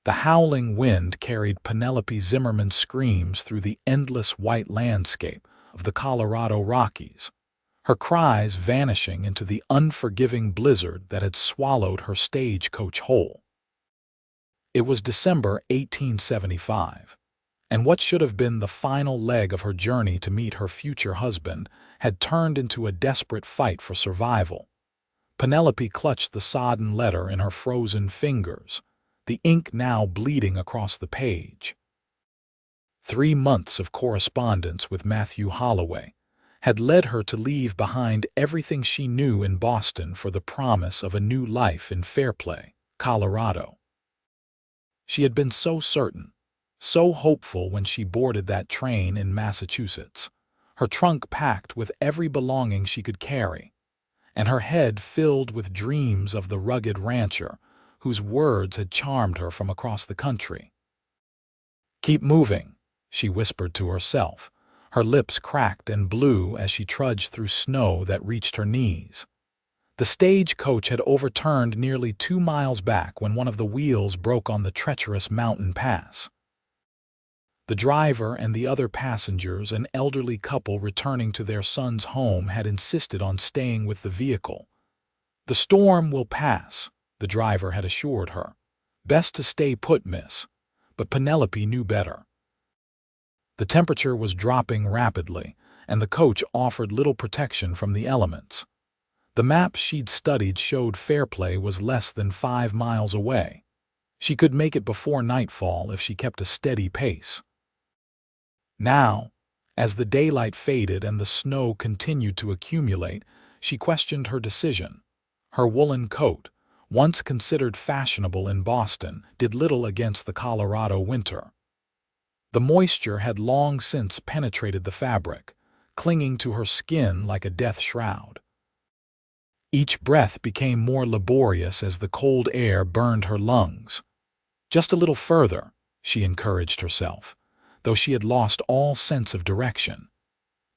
The howling wind carried Penelope Zimmerman's screams through the endless white landscape of the Colorado Rockies, her cries vanishing into the unforgiving blizzard that had swallowed her stagecoach whole. It was December 1875, and what should have been the final leg of her journey to meet her future husband had turned into a desperate fight for survival. Penelope clutched the sodden letter in her frozen fingers, the ink now bleeding across the page. 3 months of correspondence with Matthew Holloway had led her to leave behind everything she knew in Boston for the promise of a new life in Fairplay, Colorado. She had been so certain, so hopeful when she boarded that train in Massachusetts, her trunk packed with every belonging she could carry, and her head filled with dreams of the rugged rancher whose words had charmed her from across the country. "Keep moving," she whispered to herself, her lips cracked and blue as she trudged through snow that reached her knees. The stagecoach had overturned nearly 2 miles back when one of the wheels broke on the treacherous mountain pass. The driver and the other passengers, an elderly couple returning to their son's home, had insisted on staying with the vehicle. "The storm will pass," the driver had assured her. "Best to stay put, miss." But Penelope knew better. The temperature was dropping rapidly, and the coach offered little protection from the elements. The maps she'd studied showed Fairplay was less than 5 miles away. She could make it before nightfall if she kept a steady pace. Now, as the daylight faded and the snow continued to accumulate, she questioned her decision. Her woolen coat, once considered fashionable in Boston, did little against the Colorado winter. The moisture had long since penetrated the fabric, clinging to her skin like a death shroud. Each breath became more laborious as the cold air burned her lungs. Just a little further, she encouraged herself, though she had lost all sense of direction.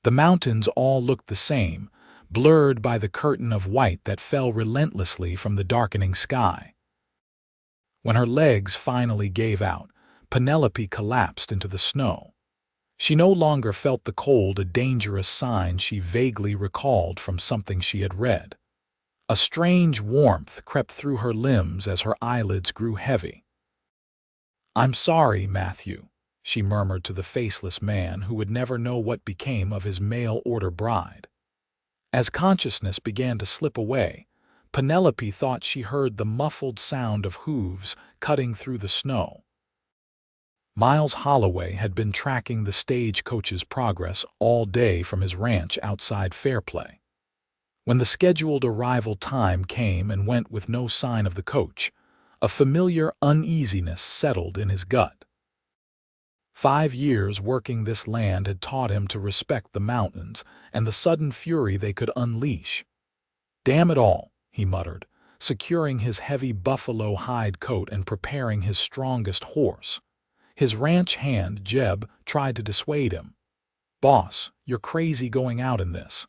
The mountains all looked the same, blurred by the curtain of white that fell relentlessly from the darkening sky. When her legs finally gave out, Penelope collapsed into the snow. She no longer felt the cold, a dangerous sign she vaguely recalled from something she had read. A strange warmth crept through her limbs as her eyelids grew heavy. "I'm sorry, Matthew," she murmured to the faceless man who would never know what became of his mail-order bride. As consciousness began to slip away, Penelope thought she heard the muffled sound of hooves cutting through the snow. Miles Holloway had been tracking the stagecoach's progress all day from his ranch outside Fairplay. When the scheduled arrival time came and went with no sign of the coach, a familiar uneasiness settled in his gut. 5 years working this land had taught him to respect the mountains and the sudden fury they could unleash. "Damn it all," he muttered, securing his heavy buffalo hide coat and preparing his strongest horse. His ranch hand, Jeb, tried to dissuade him. "Boss, you're crazy going out in this.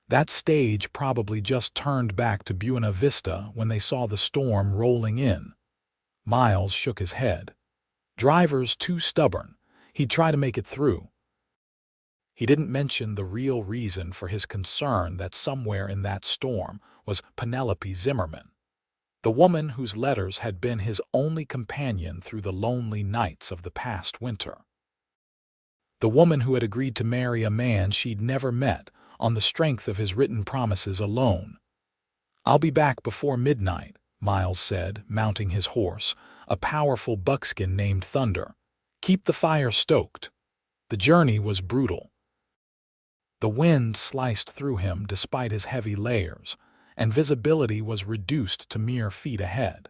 That stage probably just turned back to Buena Vista when they saw the storm rolling in." Miles shook his head. "Driver's too stubborn. He'd try to make it through." He didn't mention the real reason for his concern, that somewhere in that storm was Penelope Zimmerman, the woman whose letters had been his only companion through the lonely nights of the past winter. The woman who had agreed to marry a man she'd never met on the strength of his written promises alone. "I'll be back before midnight," Miles said, mounting his horse, a powerful buckskin named Thunder. "Keep the fire stoked." The journey was brutal. The wind sliced through him despite his heavy layers, and visibility was reduced to mere feet ahead.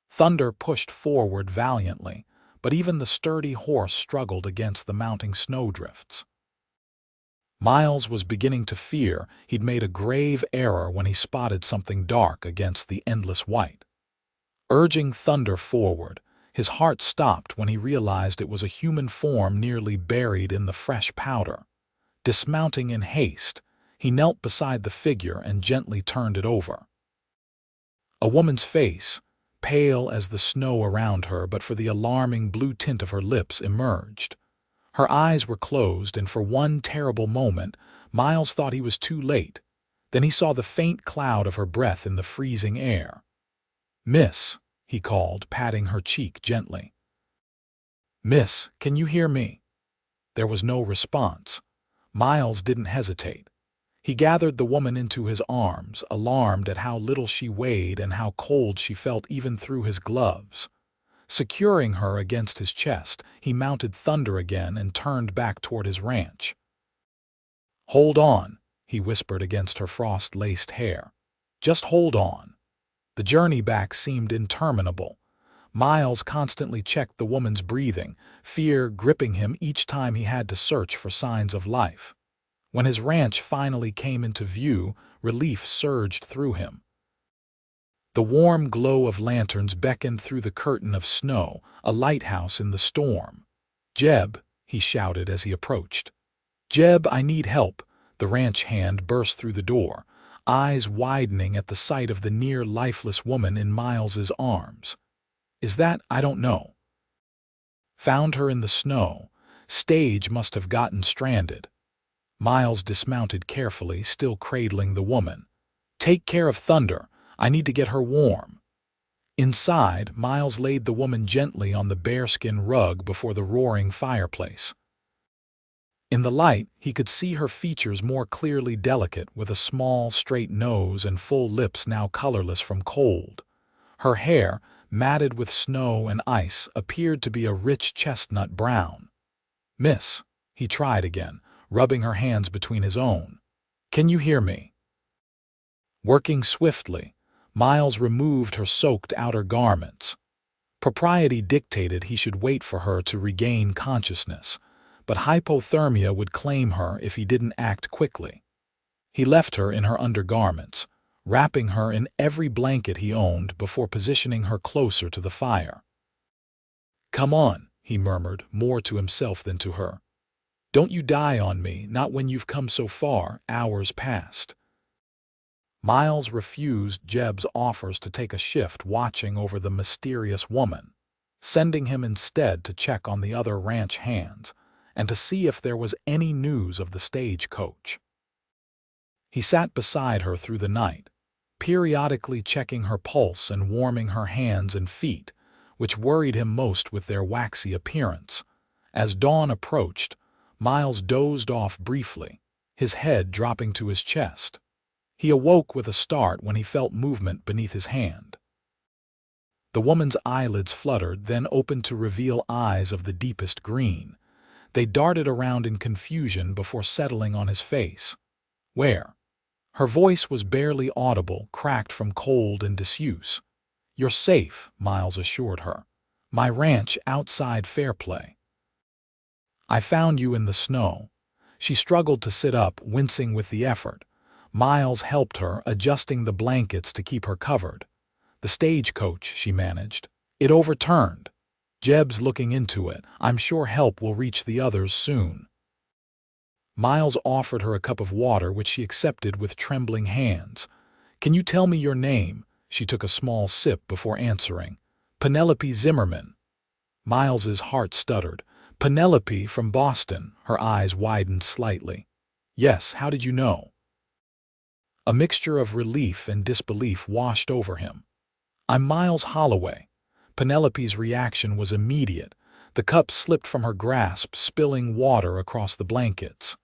Thunder pushed forward valiantly, but even the sturdy horse struggled against the mounting snowdrifts. Miles was beginning to fear he'd made a grave error when he spotted something dark against the endless white. Urging Thunder forward, his heart stopped when he realized it was a human form nearly buried in the fresh powder. Dismounting in haste, he knelt beside the figure and gently turned it over. A woman's face, pale as the snow around her, but for the alarming blue tint of her lips emerged. Her eyes were closed, and for one terrible moment, Miles thought he was too late. Then he saw the faint cloud of her breath in the freezing air. "Miss," he called, patting her cheek gently. "Miss, can you hear me?" There was no response. Miles didn't hesitate. He gathered the woman into his arms, alarmed at how little she weighed and how cold she felt even through his gloves. Securing her against his chest, he mounted Thunder again and turned back toward his ranch. "Hold on," he whispered against her frost-laced hair. "Just hold on." The journey back seemed interminable. Miles constantly checked the woman's breathing, fear gripping him each time he had to search for signs of life. When his ranch finally came into view, relief surged through him. The warm glow of lanterns beckoned through the curtain of snow, a lighthouse in the storm. "Jeb," he shouted as he approached. "Jeb, I need help." The ranch hand burst through the door, eyes widening at the sight of the near-lifeless woman in Miles's arms. "Is that, I don't know." "Found her in the snow. Stage must have gotten stranded." Miles dismounted carefully, still cradling the woman. "Take care of Thunder. I need to get her warm." Inside, Miles laid the woman gently on the bearskin rug before the roaring fireplace. In the light, he could see her features more clearly delicate, with a small, straight nose and full lips now colorless from cold. Her hair, matted with snow and ice, appeared to be a rich chestnut brown. "Miss," he tried again, rubbing her hands between his own. "Can you hear me?" Working swiftly, Miles removed her soaked outer garments. Propriety dictated he should wait for her to regain consciousness, but hypothermia would claim her if he didn't act quickly. He left her in her undergarments, wrapping her in every blanket he owned before positioning her closer to the fire. "Come on," he murmured, more to himself than to her. "Don't you die on me, not when you've come so far." Hours passed. Miles refused Jeb's offers to take a shift watching over the mysterious woman, sending him instead to check on the other ranch hands and to see if there was any news of the stagecoach. He sat beside her through the night, periodically checking her pulse and warming her hands and feet, which worried him most with their waxy appearance. As dawn approached, Miles dozed off briefly, his head dropping to his chest. He awoke with a start when he felt movement beneath his hand. The woman's eyelids fluttered, then opened to reveal eyes of the deepest green. They darted around in confusion before settling on his face. "Where?" Her voice was barely audible, cracked from cold and disuse. "You're safe," Miles assured her. "My ranch outside Fairplay." "I found you in the snow." She struggled to sit up, wincing with the effort. Miles helped her, adjusting the blankets to keep her covered. "The stagecoach," she managed. "It overturned. Jeb's looking into it. I'm sure help will reach the others soon." Miles offered her a cup of water, which she accepted with trembling hands. "Can you tell me your name?" She took a small sip before answering. "Penelope Zimmerman." Miles's heart stuttered. "Penelope from Boston." Her eyes widened slightly. "Yes, how did you know?" A mixture of relief and disbelief washed over him. "I'm Miles Holloway." Penelope's reaction was immediate. The cup slipped from her grasp, spilling water across the blankets.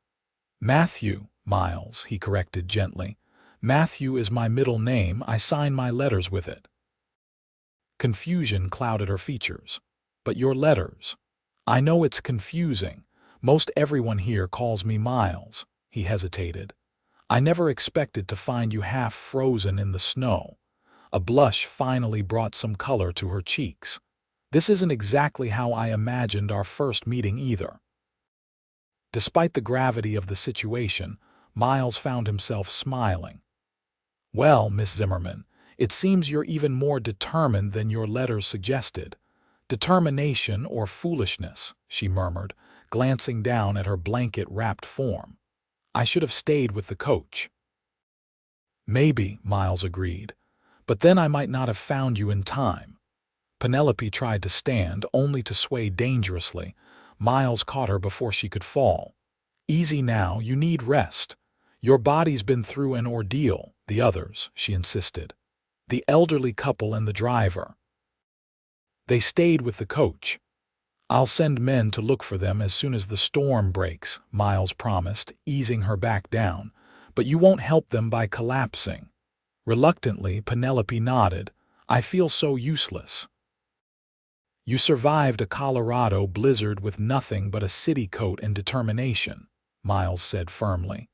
"Matthew, Miles," he corrected gently. "Matthew is my middle name. I sign my letters with it." Confusion clouded her features. "But your letters?" "I know it's confusing. Most everyone here calls me Miles." He hesitated. "I never expected to find you half frozen in the snow." A blush finally brought some color to her cheeks. "This isn't exactly how I imagined our first meeting either." Despite the gravity of the situation, Miles found himself smiling. "Well, Miss Zimmerman, it seems you're even more determined than your letters suggested." "Determination or foolishness," she murmured, glancing down at her blanket-wrapped form. "I should have stayed with the coach." "Maybe," Miles agreed. But then I might not have found you in time. Penelope tried to stand, only to sway dangerously. Miles caught her before she could fall. Easy now, you need rest. Your body's been through an ordeal. The others, she insisted. The elderly couple and the driver. They stayed with the coach. I'll send men to look for them as soon as the storm breaks, Miles promised, easing her back down. But you won't help them by collapsing. Reluctantly, Penelope nodded. I feel so useless. You survived a Colorado blizzard with nothing but a city coat and determination, Miles said firmly.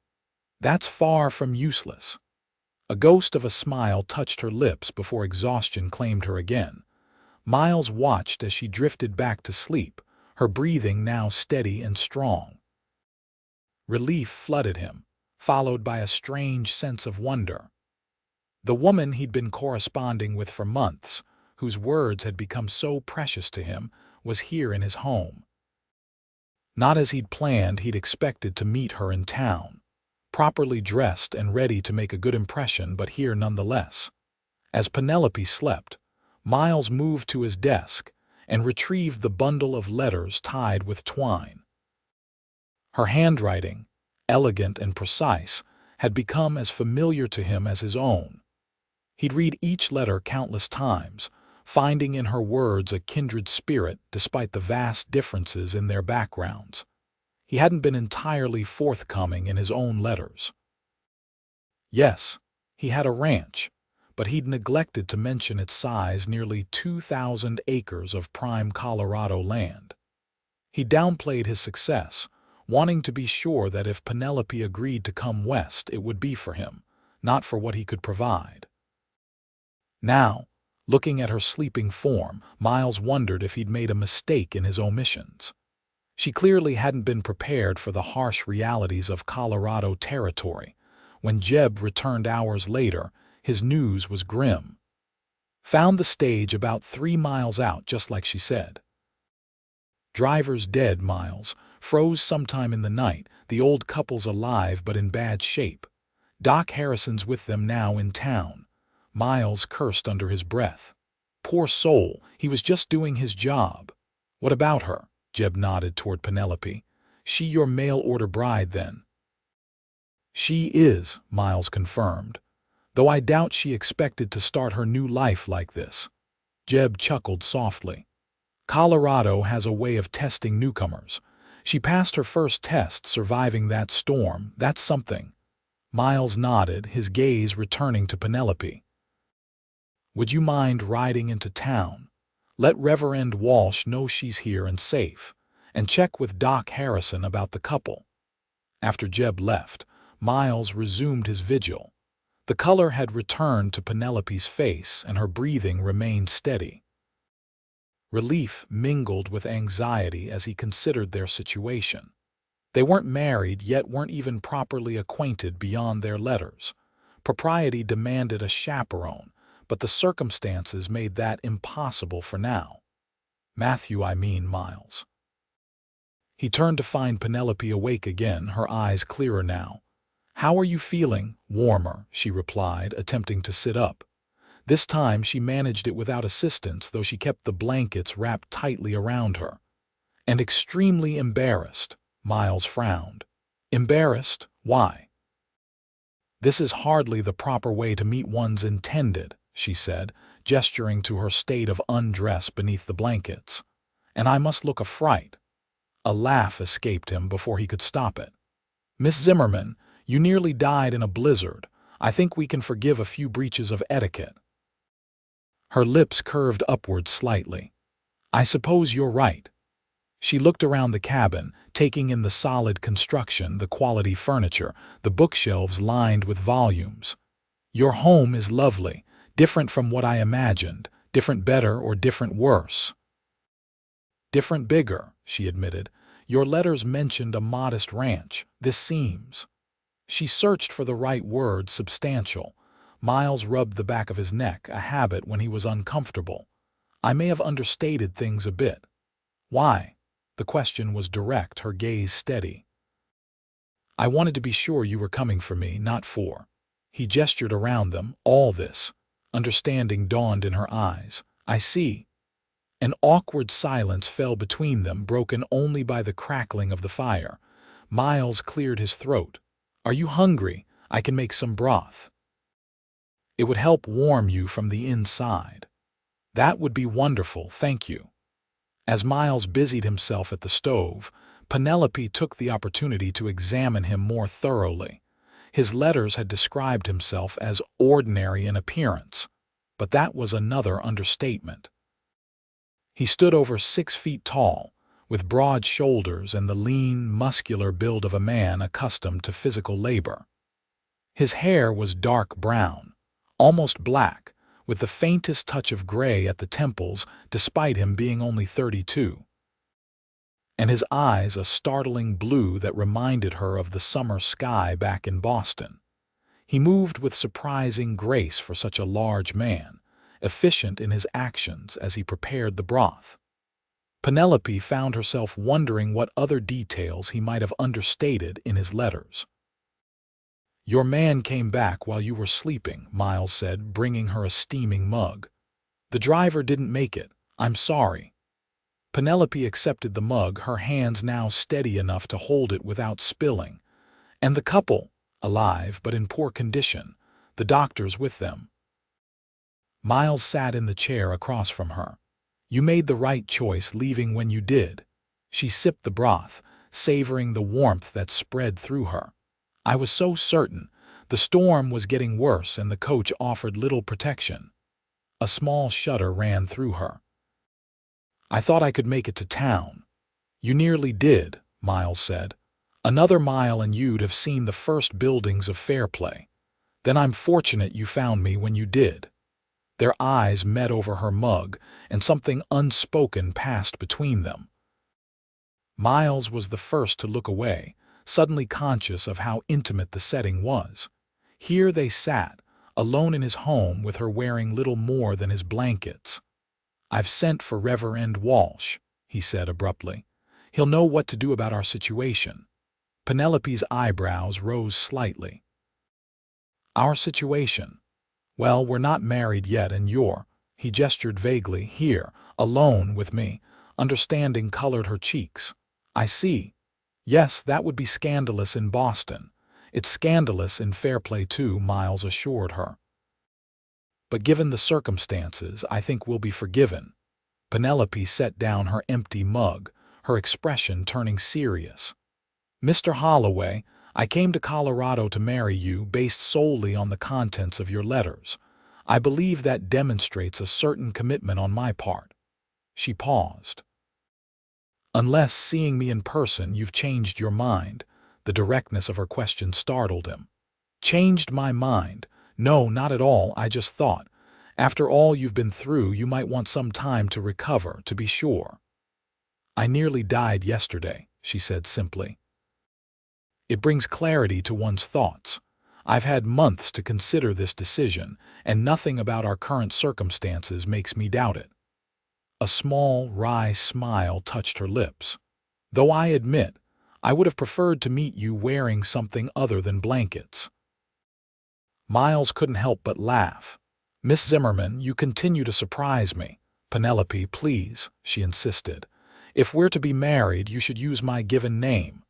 That's far from useless. A ghost of a smile touched her lips before exhaustion claimed her again. Miles watched as she drifted back to sleep, her breathing now steady and strong. Relief flooded him, followed by a strange sense of wonder. The woman he'd been corresponding with for months, whose words had become so precious to him, was here in his home. Not as he'd planned, he'd expected to meet her in town, properly dressed and ready to make a good impression, but here nonetheless. As Penelope slept, Miles moved to his desk and retrieved the bundle of letters tied with twine. Her handwriting, elegant and precise, had become as familiar to him as his own. He'd read each letter countless times, finding in her words a kindred spirit despite the vast differences in their backgrounds. He hadn't been entirely forthcoming in his own letters. Yes, he had a ranch, but he'd neglected to mention its size, nearly 2,000 acres of prime Colorado land. He downplayed his success, wanting to be sure that if Penelope agreed to come west, it would be for him, not for what he could provide. Now, looking at her sleeping form, Miles wondered if he'd made a mistake in his omissions. She clearly hadn't been prepared for the harsh realities of Colorado territory. When Jeb returned hours later, his news was grim. Found the stage about 3 miles out, just like she said. Driver's dead, Miles. Froze sometime in the night. The old couple's alive but in bad shape. Doc Harrison's with them now in town. Miles cursed under his breath. Poor soul, he was just doing his job. What about her? Jeb nodded toward Penelope. She your mail-order bride, then? She is, Miles confirmed, though I doubt she expected to start her new life like this. Jeb chuckled softly. Colorado has a way of testing newcomers. She passed her first test, surviving that storm. That's something. Miles nodded, his gaze returning to Penelope. Would you mind riding into town? Let Reverend Walsh know she's here and safe, and check with Doc Harrison about the couple. After Jeb left, Miles resumed his vigil. The color had returned to Penelope's face, and her breathing remained steady. Relief mingled with anxiety as he considered their situation. They weren't married, yet weren't even properly acquainted beyond their letters. Propriety demanded a chaperone, but the circumstances made that impossible for now. Matthew, I mean Miles. He turned to find Penelope awake again, her eyes clearer now. How are you feeling? Warmer, she replied, attempting to sit up. This time she managed it without assistance, though she kept the blankets wrapped tightly around her. And extremely embarrassed, Miles frowned. Embarrassed? Why? This is hardly the proper way to meet one's intended, she said, gesturing to her state of undress beneath the blankets. And I must look a fright. A laugh escaped him before he could stop it. Miss Zimmerman, you nearly died in a blizzard. I think we can forgive a few breaches of etiquette. Her lips curved upward slightly. I suppose you're right. She looked around the cabin, taking in the solid construction, the quality furniture, the bookshelves lined with volumes. Your home is lovely, different from what I imagined, different better or different worse. Different bigger, she admitted. Your letters mentioned a modest ranch. This seems. She searched for the right word, substantial. Miles rubbed the back of his neck, a habit when he was uncomfortable. I may have understated things a bit. Why? The question was direct, her gaze steady. I wanted to be sure you were coming for me, not for. He gestured around them. All this. Understanding dawned in her eyes. I see. An awkward silence fell between them, broken only by the crackling of the fire. Miles cleared his throat. Are you hungry? I can make some broth. It would help warm you from the inside. That would be wonderful, thank you. As Miles busied himself at the stove, Penelope took the opportunity to examine him more thoroughly. His letters had described himself as ordinary in appearance, but that was another understatement. He stood over 6 feet tall, with broad shoulders and the lean, muscular build of a man accustomed to physical labor. His hair was dark brown, almost black, with the faintest touch of gray at the temples, despite him being only 32. And his eyes a startling blue that reminded her of the summer sky back in Boston. He moved with surprising grace for such a large man, efficient in his actions as he prepared the broth. Penelope found herself wondering what other details he might have understated in his letters. Your man came back while you were sleeping, Miles said, bringing her a steaming mug. The driver didn't make it. I'm sorry. Penelope accepted the mug, her hands now steady enough to hold it without spilling. And the couple, alive but in poor condition, the doctors with them. Miles sat in the chair across from her. You made the right choice leaving when you did. She sipped the broth, savoring the warmth that spread through her. I was so certain. The storm was getting worse and the coach offered little protection. A small shudder ran through her. I thought I could make it to town. You nearly did, Miles said. Another mile and you'd have seen the first buildings of Fairplay. Then I'm fortunate you found me when you did. Their eyes met over her mug, and something unspoken passed between them. Miles was the first to look away, suddenly conscious of how intimate the setting was. Here they sat, alone in his home with her wearing little more than his blankets. I've sent for Reverend Walsh, he said abruptly. He'll know what to do about our situation. Penelope's eyebrows rose slightly. Our situation? Well, we're not married yet and he gestured vaguely, here, alone with me. Understanding colored her cheeks. I see. Yes, that would be scandalous in Boston. It's scandalous in Fairplay too, Miles assured her. But given the circumstances, I think we'll be forgiven. Penelope set down her empty mug, her expression turning serious. Mr. Holloway, I came to Colorado to marry you based solely on the contents of your letters. I believe that demonstrates a certain commitment on my part. She paused. Unless seeing me in person you've changed your mind. The directness of her question startled him. Changed my mind? No, not at all. I just thought, after all you've been through, you might want some time to recover, to be sure. I nearly died yesterday, she said simply. It brings clarity to one's thoughts. I've had months to consider this decision, and nothing about our current circumstances makes me doubt it. A small, wry smile touched her lips. Though I admit, I would have preferred to meet you wearing something other than blankets. Miles couldn't help but laugh. Miss Zimmerman, you continue to surprise me. Penelope, please, she insisted. If we're to be married, you should use my given name.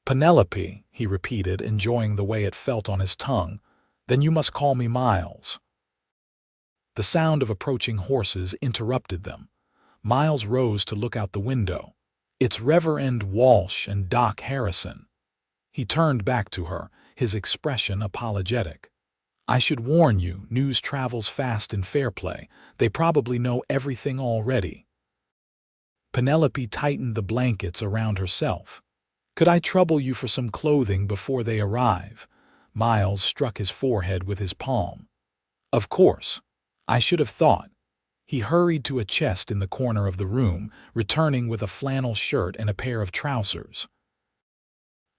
Penelope, he repeated, enjoying the way it felt on his tongue. Then you must call me Miles. The sound of approaching horses interrupted them. Miles rose to look out the window. It's Reverend Walsh and Doc Harrison. He turned back to her, his expression apologetic. I should warn you, news travels fast in Fairplay. They probably know everything already. Penelope tightened the blankets around herself. Could I trouble you for some clothing before they arrive? Miles struck his forehead with his palm. Of course. I should have thought. He hurried to a chest in the corner of the room, returning with a flannel shirt and a pair of trousers.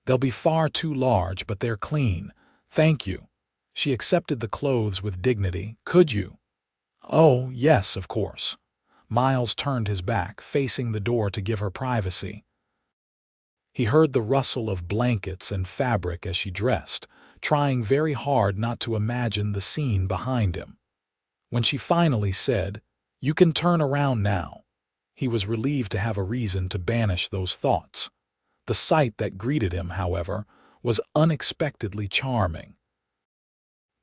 They'll be far too large, but they're clean. Thank you. She accepted the clothes with dignity. Could you? Oh, yes, of course. Miles turned his back, facing the door to give her privacy. He heard the rustle of blankets and fabric as she dressed, trying very hard not to imagine the scene behind him. When she finally said, "You can turn around now," he was relieved to have a reason to banish those thoughts. The sight that greeted him, however, was unexpectedly charming.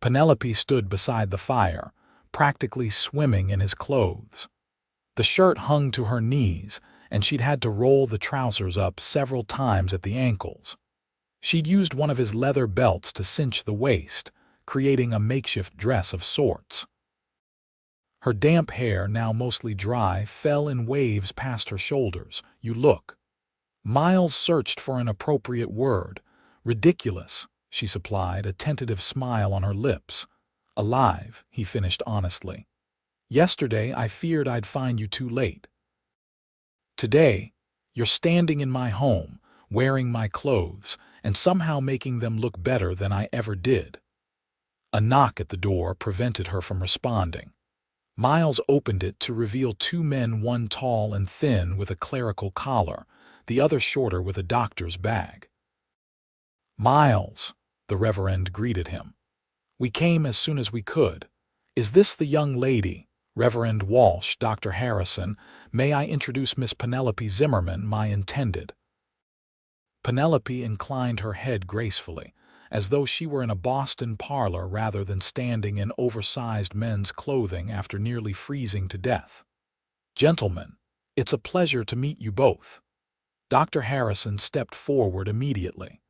Penelope stood beside the fire, practically swimming in his clothes. The shirt hung to her knees, and she'd had to roll the trousers up several times at the ankles. She'd used one of his leather belts to cinch the waist, creating a makeshift dress of sorts. Her damp hair, now mostly dry, fell in waves past her shoulders. "You look." Miles searched for an appropriate word. "Ridiculous," she supplied, a tentative smile on her lips. "Alive," he finished honestly. "Yesterday I feared I'd find you too late. Today, you're standing in my home, wearing my clothes, and somehow making them look better than I ever did." A knock at the door prevented her from responding. Miles opened it to reveal two men, one tall and thin with a clerical collar, the other shorter with a doctor's bag. "Miles," the Reverend greeted him. "We came as soon as we could. Is this the young lady, Reverend Walsh, Dr. Harrison? May I introduce Miss Penelope Zimmerman, my intended?" Penelope inclined her head gracefully, as though she were in a Boston parlor rather than standing in oversized men's clothing after nearly freezing to death. "Gentlemen, it's a pleasure to meet you both." Dr. Harrison stepped forward immediately.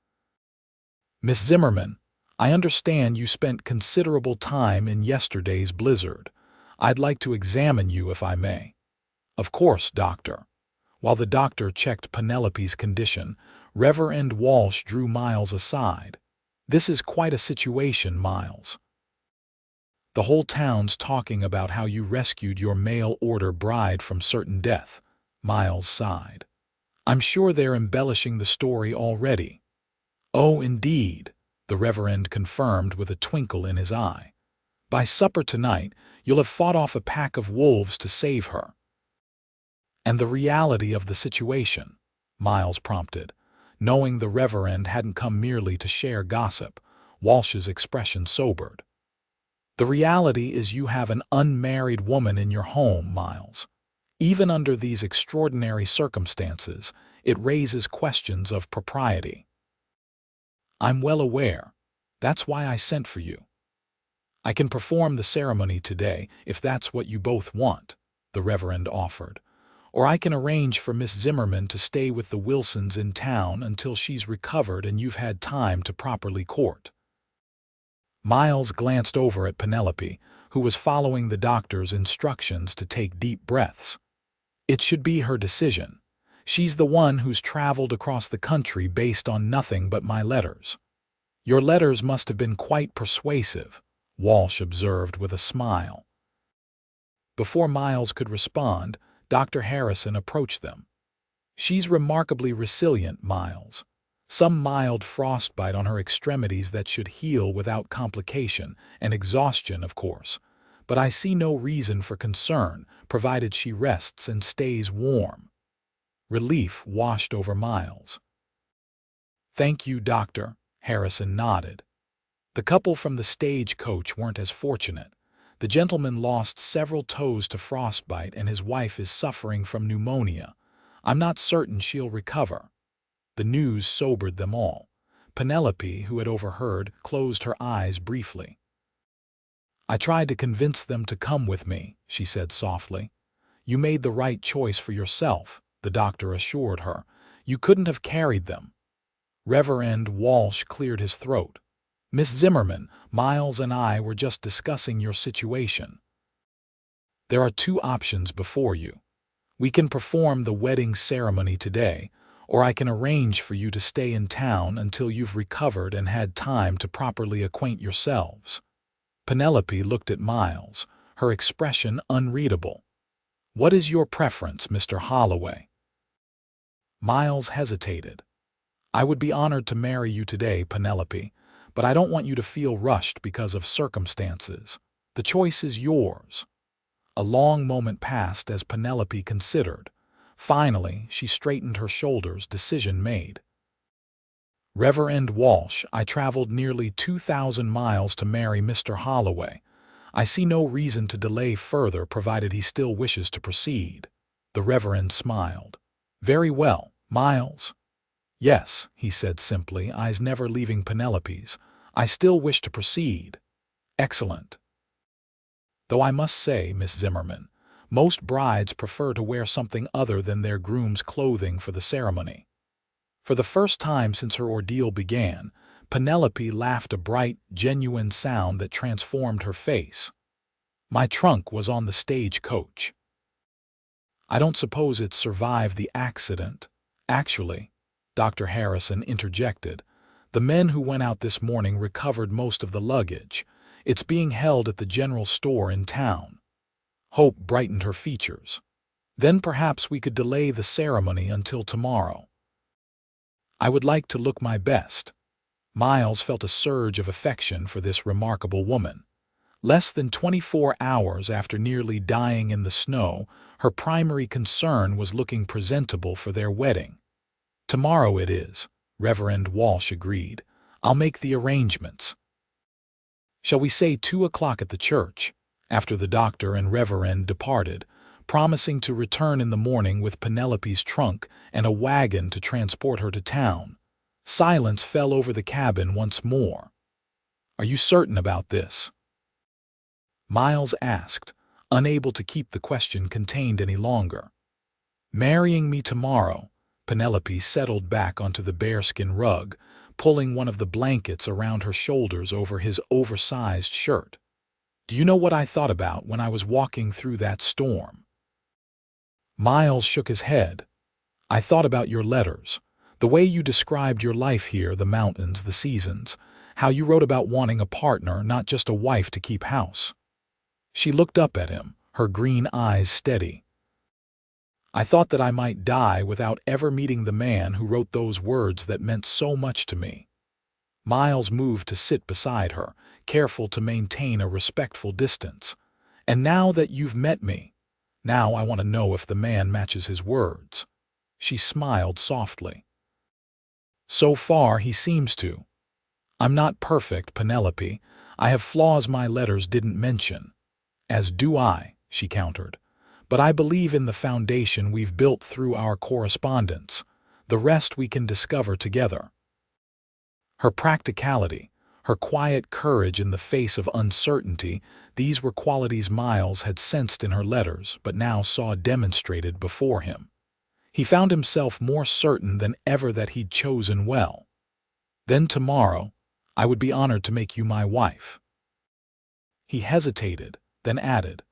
"Miss Zimmerman, I understand you spent considerable time in yesterday's blizzard. I'd like to examine you if I may." "Of course, Doctor." While the doctor checked Penelope's condition, Reverend Walsh drew Miles aside. "This is quite a situation, Miles. The whole town's talking about how you rescued your mail-order bride from certain death." Miles sighed. "I'm sure they're embellishing the story already." "Oh, indeed," the Reverend confirmed with a twinkle in his eye. "By supper tonight, you'll have fought off a pack of wolves to save her." "And the reality of the situation," Miles prompted. Knowing the Reverend hadn't come merely to share gossip, Walsh's expression sobered. "The reality is you have an unmarried woman in your home, Miles. Even under these extraordinary circumstances, it raises questions of propriety." "I'm well aware. That's why I sent for you. I can perform the ceremony today, if that's what you both want," the Reverend offered. "Or I can arrange for Miss Zimmerman to stay with the Wilsons in town until she's recovered and you've had time to properly court." Miles glanced over at Penelope, who was following the doctor's instructions to take deep breaths. "It should be her decision. She's the one who's traveled across the country based on nothing but my letters." "Your letters must have been quite persuasive," Walsh observed with a smile. Before Miles could respond, Dr. Harrison approached them. "She's remarkably resilient, Miles. Some mild frostbite on her extremities that should heal without complication, and exhaustion, of course. But I see no reason for concern, provided she rests and stays warm." Relief washed over Miles. "Thank you, Doctor," Harrison nodded. The couple from the stagecoach weren't as fortunate. The gentleman lost several toes to frostbite and his wife is suffering from pneumonia. "I'm not certain she'll recover." The news sobered them all. Penelope, who had overheard, closed her eyes briefly. "I tried to convince them to come with me," she said softly. "You made the right choice for yourself," the doctor assured her. "You couldn't have carried them." Reverend Walsh cleared his throat. "Miss Zimmerman, Miles and I were just discussing your situation. There are two options before you. We can perform the wedding ceremony today, or I can arrange for you to stay in town until you've recovered and had time to properly acquaint yourselves." Penelope looked at Miles, her expression unreadable. "What is your preference, Mr. Holloway?" Miles hesitated. "I would be honored to marry you today, Penelope, but I don't want you to feel rushed because of circumstances. The choice is yours." A long moment passed as Penelope considered. Finally, she straightened her shoulders, decision made. "Reverend Walsh, I traveled nearly 2,000 miles to marry Mr. Holloway. I see no reason to delay further provided he still wishes to proceed. The Reverend smiled. Very well, Miles. Yes, he said simply, eyes never leaving Penelope's. I still wish to proceed. Excellent. Though I must say, Miss Zimmerman, most brides prefer to wear something other than their groom's clothing for the ceremony. For the first time since her ordeal began, Penelope laughed a bright, genuine sound that transformed her face. My trunk was on the stagecoach. I don't suppose it survived the accident. Actually, Dr. Harrison interjected, the men who went out this morning recovered most of the luggage. It's being held at the general store in town. Hope brightened her features. Then perhaps we could delay the ceremony until tomorrow. I would like to look my best. Miles felt a surge of affection for this remarkable woman. Less than 24 hours after nearly dying in the snow, her primary concern was looking presentable for their wedding. Tomorrow it is, Reverend Walsh agreed. I'll make the arrangements. Shall we say 2 o'clock at the church, after the doctor and Reverend departed, promising to return in the morning with Penelope's trunk and a wagon to transport her to town? Silence fell over the cabin once more. Are you certain about this? Miles asked, unable to keep the question contained any longer. Marrying me tomorrow, Penelope settled back onto the bearskin rug, pulling one of the blankets around her shoulders over his oversized shirt. Do you know what I thought about when I was walking through that storm? Miles shook his head. I thought about your letters, the way you described your life here, the mountains, the seasons, how you wrote about wanting a partner, not just a wife to keep house. She looked up at him, her green eyes steady. I thought that I might die without ever meeting the man who wrote those words that meant so much to me. Miles moved to sit beside her, careful to maintain a respectful distance. And now that you've met me, now I want to know if the man matches his words. She smiled softly. So far, he seems to. I'm not perfect, Penelope. I have flaws my letters didn't mention. As do I, she countered. But I believe in the foundation we've built through our correspondence. The rest we can discover together. Her practicality, her quiet courage in the face of uncertainty, these were qualities Miles had sensed in her letters but now saw demonstrated before him. He found himself more certain than ever that he'd chosen well. Then tomorrow, I would be honored to make you my wife. He hesitated, then added,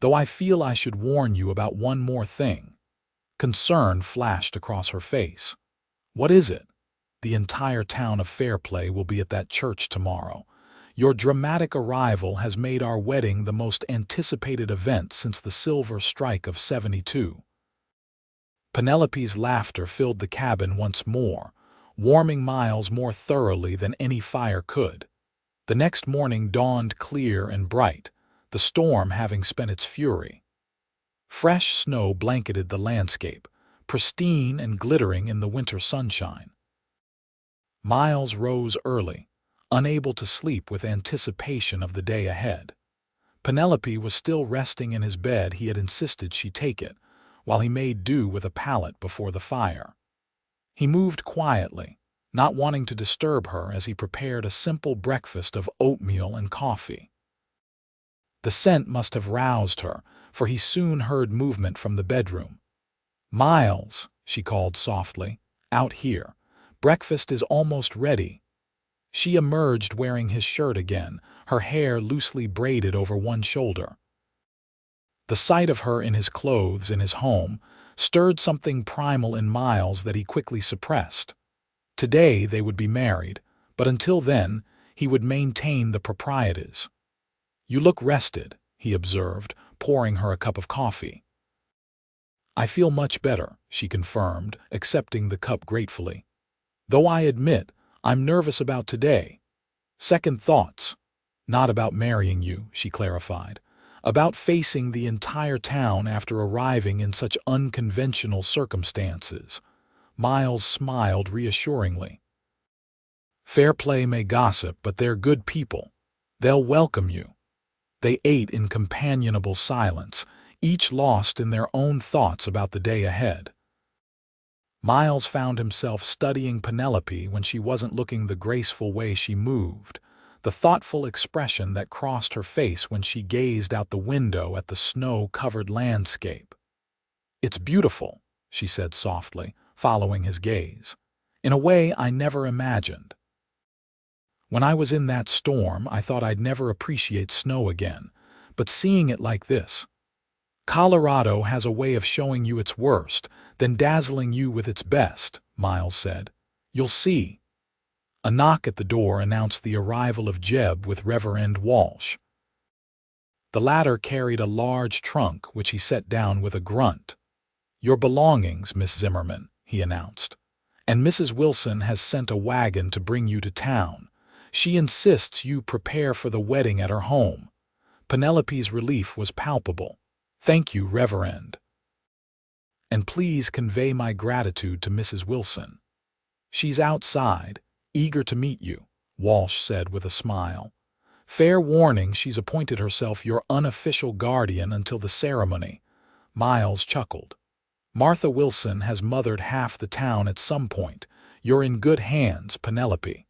though I feel I should warn you about one more thing. Concern flashed across her face. What is it? The entire town of Fairplay will be at that church tomorrow. Your dramatic arrival has made our wedding the most anticipated event since the Silver Strike of '72. Penelope's laughter filled the cabin once more, warming Miles more thoroughly than any fire could. The next morning dawned clear and bright, the storm having spent its fury. Fresh snow blanketed the landscape, pristine and glittering in the winter sunshine. Miles rose early, unable to sleep with anticipation of the day ahead. Penelope was still resting in his bed. He had insisted she take it, while he made do with a pallet before the fire. He moved quietly, not wanting to disturb her as he prepared a simple breakfast of oatmeal and coffee. The scent must have roused her, for he soon heard movement from the bedroom. Miles, she called softly, out here. Breakfast is almost ready. She emerged wearing his shirt again, her hair loosely braided over one shoulder. The sight of her in his clothes in his home stirred something primal in Miles that he quickly suppressed. Today they would be married, but until then he would maintain the proprieties. You look rested, he observed, pouring her a cup of coffee. I feel much better, she confirmed, accepting the cup gratefully. Though I admit, I'm nervous about today. Second thoughts. Not about marrying you, she clarified. About facing the entire town after arriving in such unconventional circumstances. Miles smiled reassuringly. Fairplay may gossip, but they're good people. They'll welcome you. They ate in companionable silence, each lost in their own thoughts about the day ahead. Miles found himself studying Penelope when she wasn't looking, the graceful way she moved, the thoughtful expression that crossed her face when she gazed out the window at the snow-covered landscape. "It's beautiful," she said softly, following his gaze, "in a way I never imagined. When I was in that storm, I thought I'd never appreciate snow again, but seeing it like this, Colorado has a way of showing you its worst, then dazzling you with its best," Miles said. "You'll see." A knock at the door announced the arrival of Jeb with Reverend Walsh. The latter carried a large trunk, which he set down with a grunt. "Your belongings, Miss Zimmerman," he announced. "And Mrs. Wilson has sent a wagon to bring you to town. She insists you prepare for the wedding at her home." Penelope's relief was palpable. "Thank you, Reverend. And please convey my gratitude to Mrs. Wilson. She's outside, eager to meet you," Walsh said with a smile. "Fair warning, she's appointed herself your unofficial guardian until the ceremony." Miles chuckled. "Martha Wilson has mothered half the town at some point. You're in good hands, Penelope."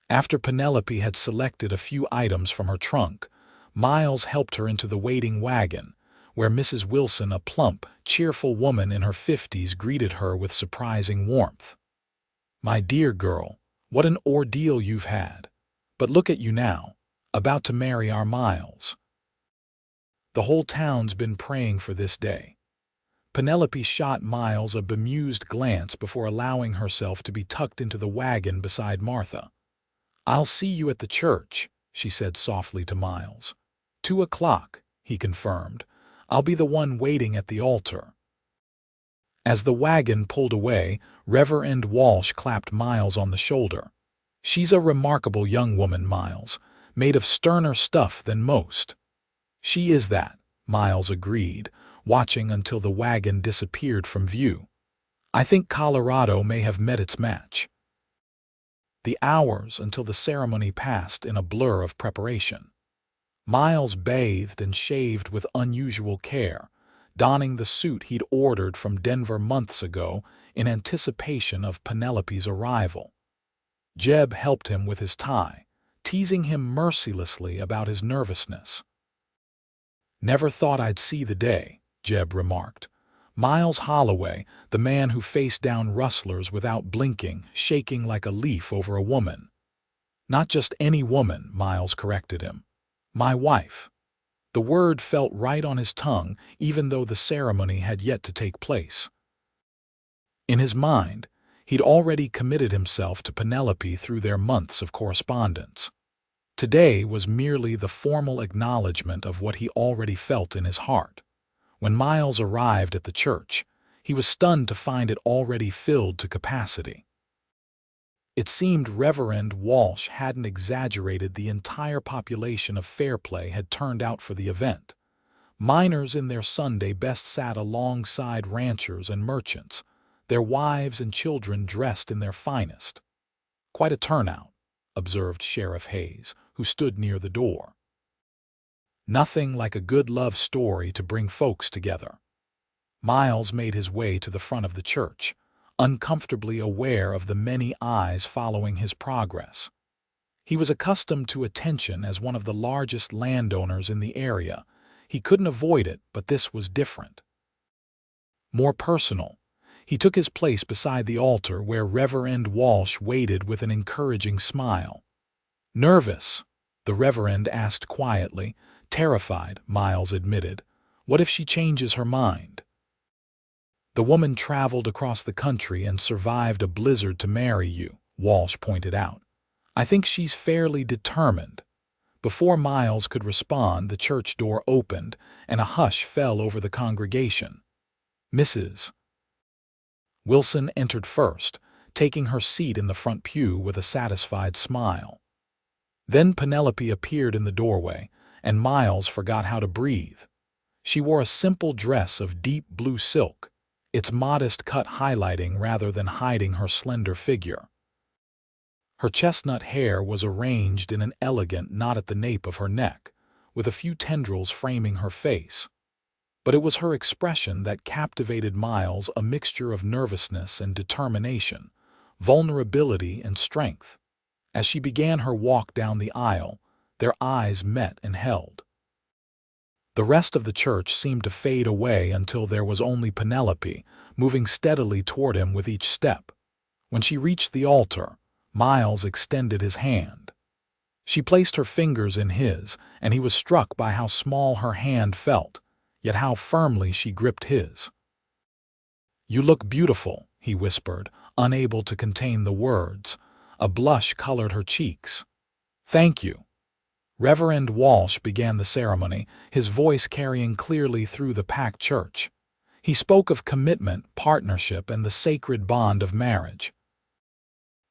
After Penelope had selected a few items from her trunk, Miles helped her into the waiting wagon, where Mrs. Wilson, a plump, cheerful woman in her 50s, greeted her with surprising warmth. "My dear girl, what an ordeal you've had. But look at you now, about to marry our Miles. The whole town's been praying for this day." Penelope shot Miles a bemused glance before allowing herself to be tucked into the wagon beside Martha. "I'll see you at the church," she said softly to Miles. 2:00, he confirmed. "I'll be the one waiting at the altar." As the wagon pulled away, Reverend Walsh clapped Miles on the shoulder. "She's a remarkable young woman, Miles, made of sterner stuff than most." "She is that," Miles agreed, watching until the wagon disappeared from view. "I think Colorado may have met its match." The hours until the ceremony passed in a blur of preparation. Miles bathed and shaved with unusual care, donning the suit he'd ordered from Denver months ago in anticipation of Penelope's arrival. Jeb helped him with his tie, teasing him mercilessly about his nervousness. "Never thought I'd see the day," Jeb remarked. Miles Holloway, the man who faced down rustlers without blinking, shaking like a leaf over a woman. "Not just any woman," Miles corrected him. "My wife." The word felt right on his tongue, even though the ceremony had yet to take place. In his mind, he'd already committed himself to Penelope through their months of correspondence. Today was merely the formal acknowledgement of what he already felt in his heart. When Miles arrived at the church, he was stunned to find it already filled to capacity. It seemed Reverend Walsh hadn't exaggerated. The entire population of Fairplay had turned out for the event. Miners in their Sunday best sat alongside ranchers and merchants, their wives and children dressed in their finest. "Quite a turnout," observed Sheriff Hayes, who stood near the door. "Nothing like a good love story to bring folks together." Miles made his way to the front of the church, uncomfortably aware of the many eyes following his progress. He was accustomed to attention as one of the largest landowners in the area. He couldn't avoid it, but this was different. More personal, he took his place beside the altar where Reverend Walsh waited with an encouraging smile. "Nervous?" the Reverend asked quietly. "Terrified," Miles admitted. "What if she changes her mind?" "The woman traveled across the country and survived a blizzard to marry you," Walsh pointed out. "I think she's fairly determined." Before Miles could respond, the church door opened and a hush fell over the congregation. Mrs. Wilson entered first, taking her seat in the front pew with a satisfied smile. Then Penelope appeared in the doorway, and Miles forgot how to breathe. She wore a simple dress of deep blue silk, its modest cut highlighting rather than hiding her slender figure. Her chestnut hair was arranged in an elegant knot at the nape of her neck, with a few tendrils framing her face. But it was her expression that captivated Miles, a mixture of nervousness and determination, vulnerability and strength. As she began her walk down the aisle, their eyes met and held. The rest of the church seemed to fade away until there was only Penelope, moving steadily toward him with each step. When she reached the altar, Miles extended his hand. She placed her fingers in his, and he was struck by how small her hand felt, yet how firmly she gripped his. "You look beautiful," he whispered, unable to contain the words. A blush colored her cheeks. "Thank you." Reverend Walsh began the ceremony, his voice carrying clearly through the packed church. He spoke of commitment, partnership, and the sacred bond of marriage.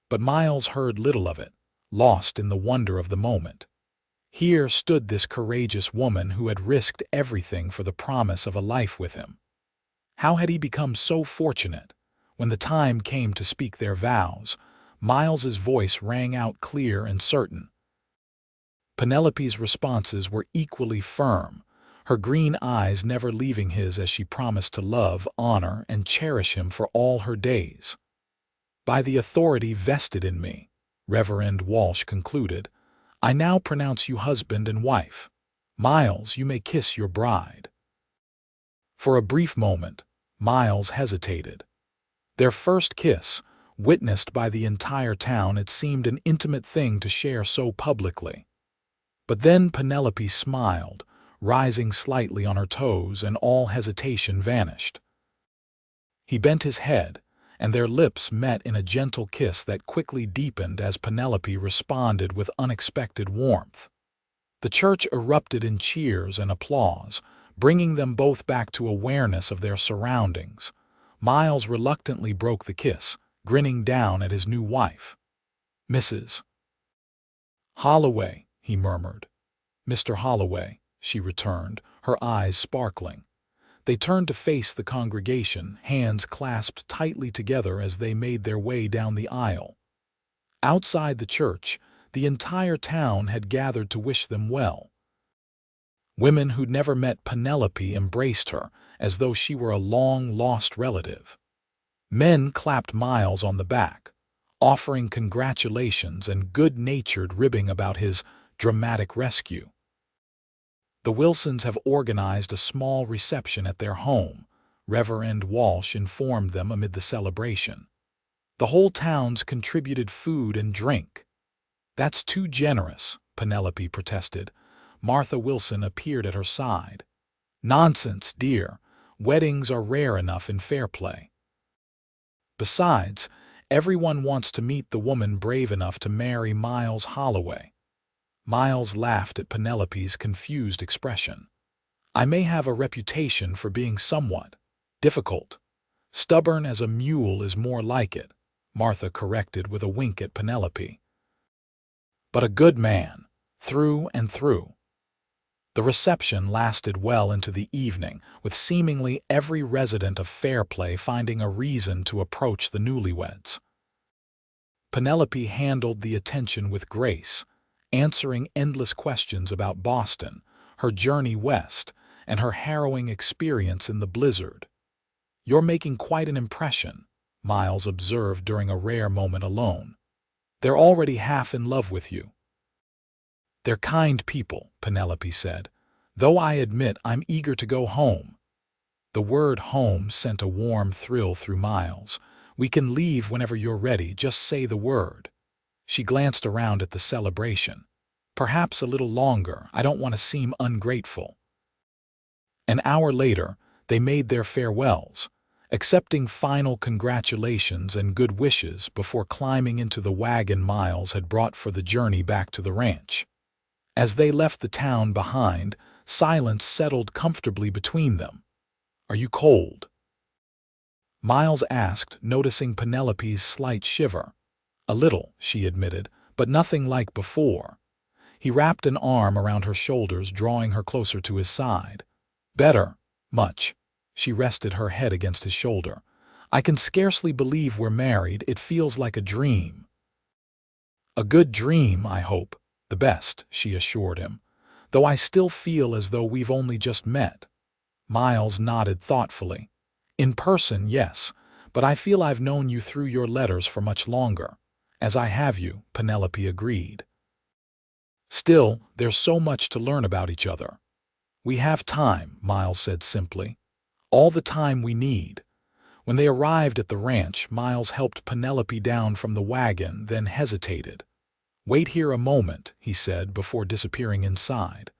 But Miles heard little of it, lost in the wonder of the moment. Here stood this courageous woman who had risked everything for the promise of a life with him. How had he become so fortunate? When the time came to speak their vows, Miles's voice rang out clear and certain. Penelope's responses were equally firm, her green eyes never leaving his as she promised to love, honor, and cherish him for all her days. "By the authority vested in me," Reverend Walsh concluded, "I now pronounce you husband and wife. Miles, you may kiss your bride." For a brief moment, Miles hesitated. Their first kiss, witnessed by the entire town, it seemed an intimate thing to share so publicly. But then Penelope smiled, rising slightly on her toes, and all hesitation vanished. He bent his head, and their lips met in a gentle kiss that quickly deepened as Penelope responded with unexpected warmth. The church erupted in cheers and applause, bringing them both back to awareness of their surroundings. Miles reluctantly broke the kiss, grinning down at his new wife. "Mrs. Holloway," he murmured. "Mr. Holloway," she returned, her eyes sparkling. They turned to face the congregation, hands clasped tightly together as they made their way down the aisle. Outside the church, the entire town had gathered to wish them well. Women who'd never met Penelope embraced her, as though she were a long-lost relative. Men clapped Miles on the back, offering congratulations and good-natured ribbing about his dramatic rescue. "The Wilsons have organized a small reception at their home," Reverend Walsh informed them amid the celebration. "The whole town's contributed food and drink." "That's too generous," Penelope protested. Martha Wilson appeared at her side. "Nonsense, dear. Weddings are rare enough in Fairplay. Besides, everyone wants to meet the woman brave enough to marry Miles Holloway." Miles laughed at Penelope's confused expression. "I may have a reputation for being somewhat difficult. Stubborn as a mule is more like it," Martha corrected with a wink at Penelope. "But a good man, through and through." The reception lasted well into the evening, with seemingly every resident of Fairplay finding a reason to approach the newlyweds. Penelope handled the attention with grace, answering endless questions about Boston, her journey west, and her harrowing experience in the blizzard. "You're making quite an impression," Miles observed during a rare moment alone. "They're already half in love with you." "They're kind people," Penelope said, "though I admit I'm eager to go home." The word home sent a warm thrill through Miles. "We can leave whenever you're ready, just say the word." She glanced around at the celebration. "Perhaps a little longer, I don't want to seem ungrateful." An hour later, they made their farewells, accepting final congratulations and good wishes before climbing into the wagon Miles had brought for the journey back to the ranch. As they left the town behind, silence settled comfortably between them. "Are you cold?" Miles asked, noticing Penelope's slight shiver. "A little," she admitted, "but nothing like before." He wrapped an arm around her shoulders, drawing her closer to his side. "Better, much." She rested her head against his shoulder. "I can scarcely believe we're married. It feels like a dream." "A good dream, I hope. The best," she assured him. though I still feel as though we've only just met." Miles nodded thoughtfully. "In person, yes, but I feel I've known you through your letters for much longer." "As I have you," Penelope agreed. "Still, there's so much to learn about each other." "We have time," Miles said simply. "All the time we need." When they arrived at the ranch, Miles helped Penelope down from the wagon, then hesitated. "Wait here a moment," he said before disappearing inside.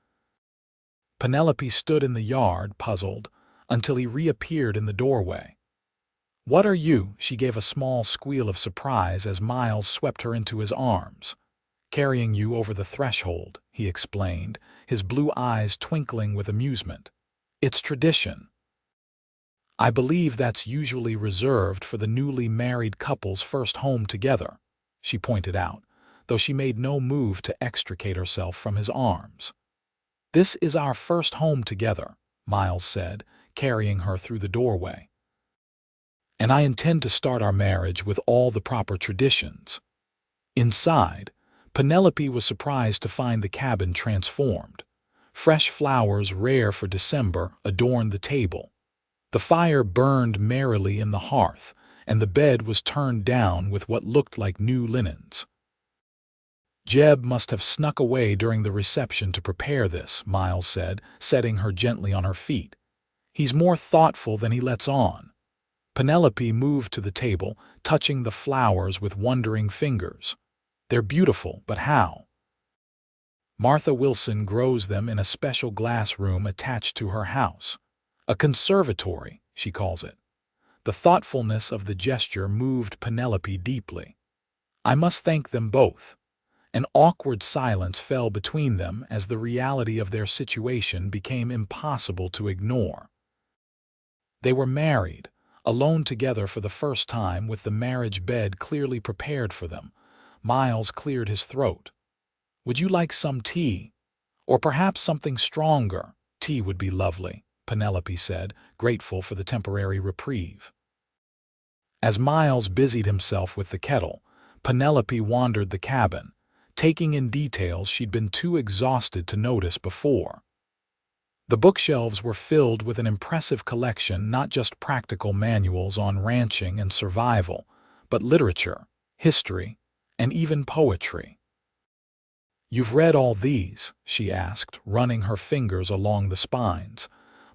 Penelope stood in the yard, puzzled, until he reappeared in the doorway. "What are you?" She gave a small squeal of surprise as Miles swept her into his arms. "Carrying you over the threshold," he explained, his blue eyes twinkling with amusement. "It's tradition. I believe that's usually reserved for the newly married couple's first home together," she pointed out, though she made no move to extricate herself from his arms. "This is our first home together," Miles said, carrying her through the doorway. "And I intend to start our marriage with all the proper traditions." Inside, Penelope was surprised to find the cabin transformed. Fresh flowers, rare for December, adorned the table. The fire burned merrily in the hearth, and the bed was turned down with what looked like new linens. "Jeb must have snuck away during the reception to prepare this," Miles said, setting her gently on her feet. "He's more thoughtful than he lets on." Penelope moved to the table, touching the flowers with wondering fingers. "They're beautiful, but how?" "Martha Wilson grows them in a special glass room attached to her house. A conservatory, she calls it." The thoughtfulness of the gesture moved Penelope deeply. "I must thank them both." An awkward silence fell between them as the reality of their situation became impossible to ignore. They were married, alone together for the first time, with the marriage bed clearly prepared for them. Miles cleared his throat. "Would you like some tea? Or perhaps something stronger?" "Tea would be lovely," Penelope said, grateful for the temporary reprieve. As Miles busied himself with the kettle, Penelope wandered the cabin, taking in details she'd been too exhausted to notice before. The bookshelves were filled with an impressive collection, not just practical manuals on ranching and survival, but literature, history, and even poetry. "You've read all these?" she asked, running her fingers along the spines.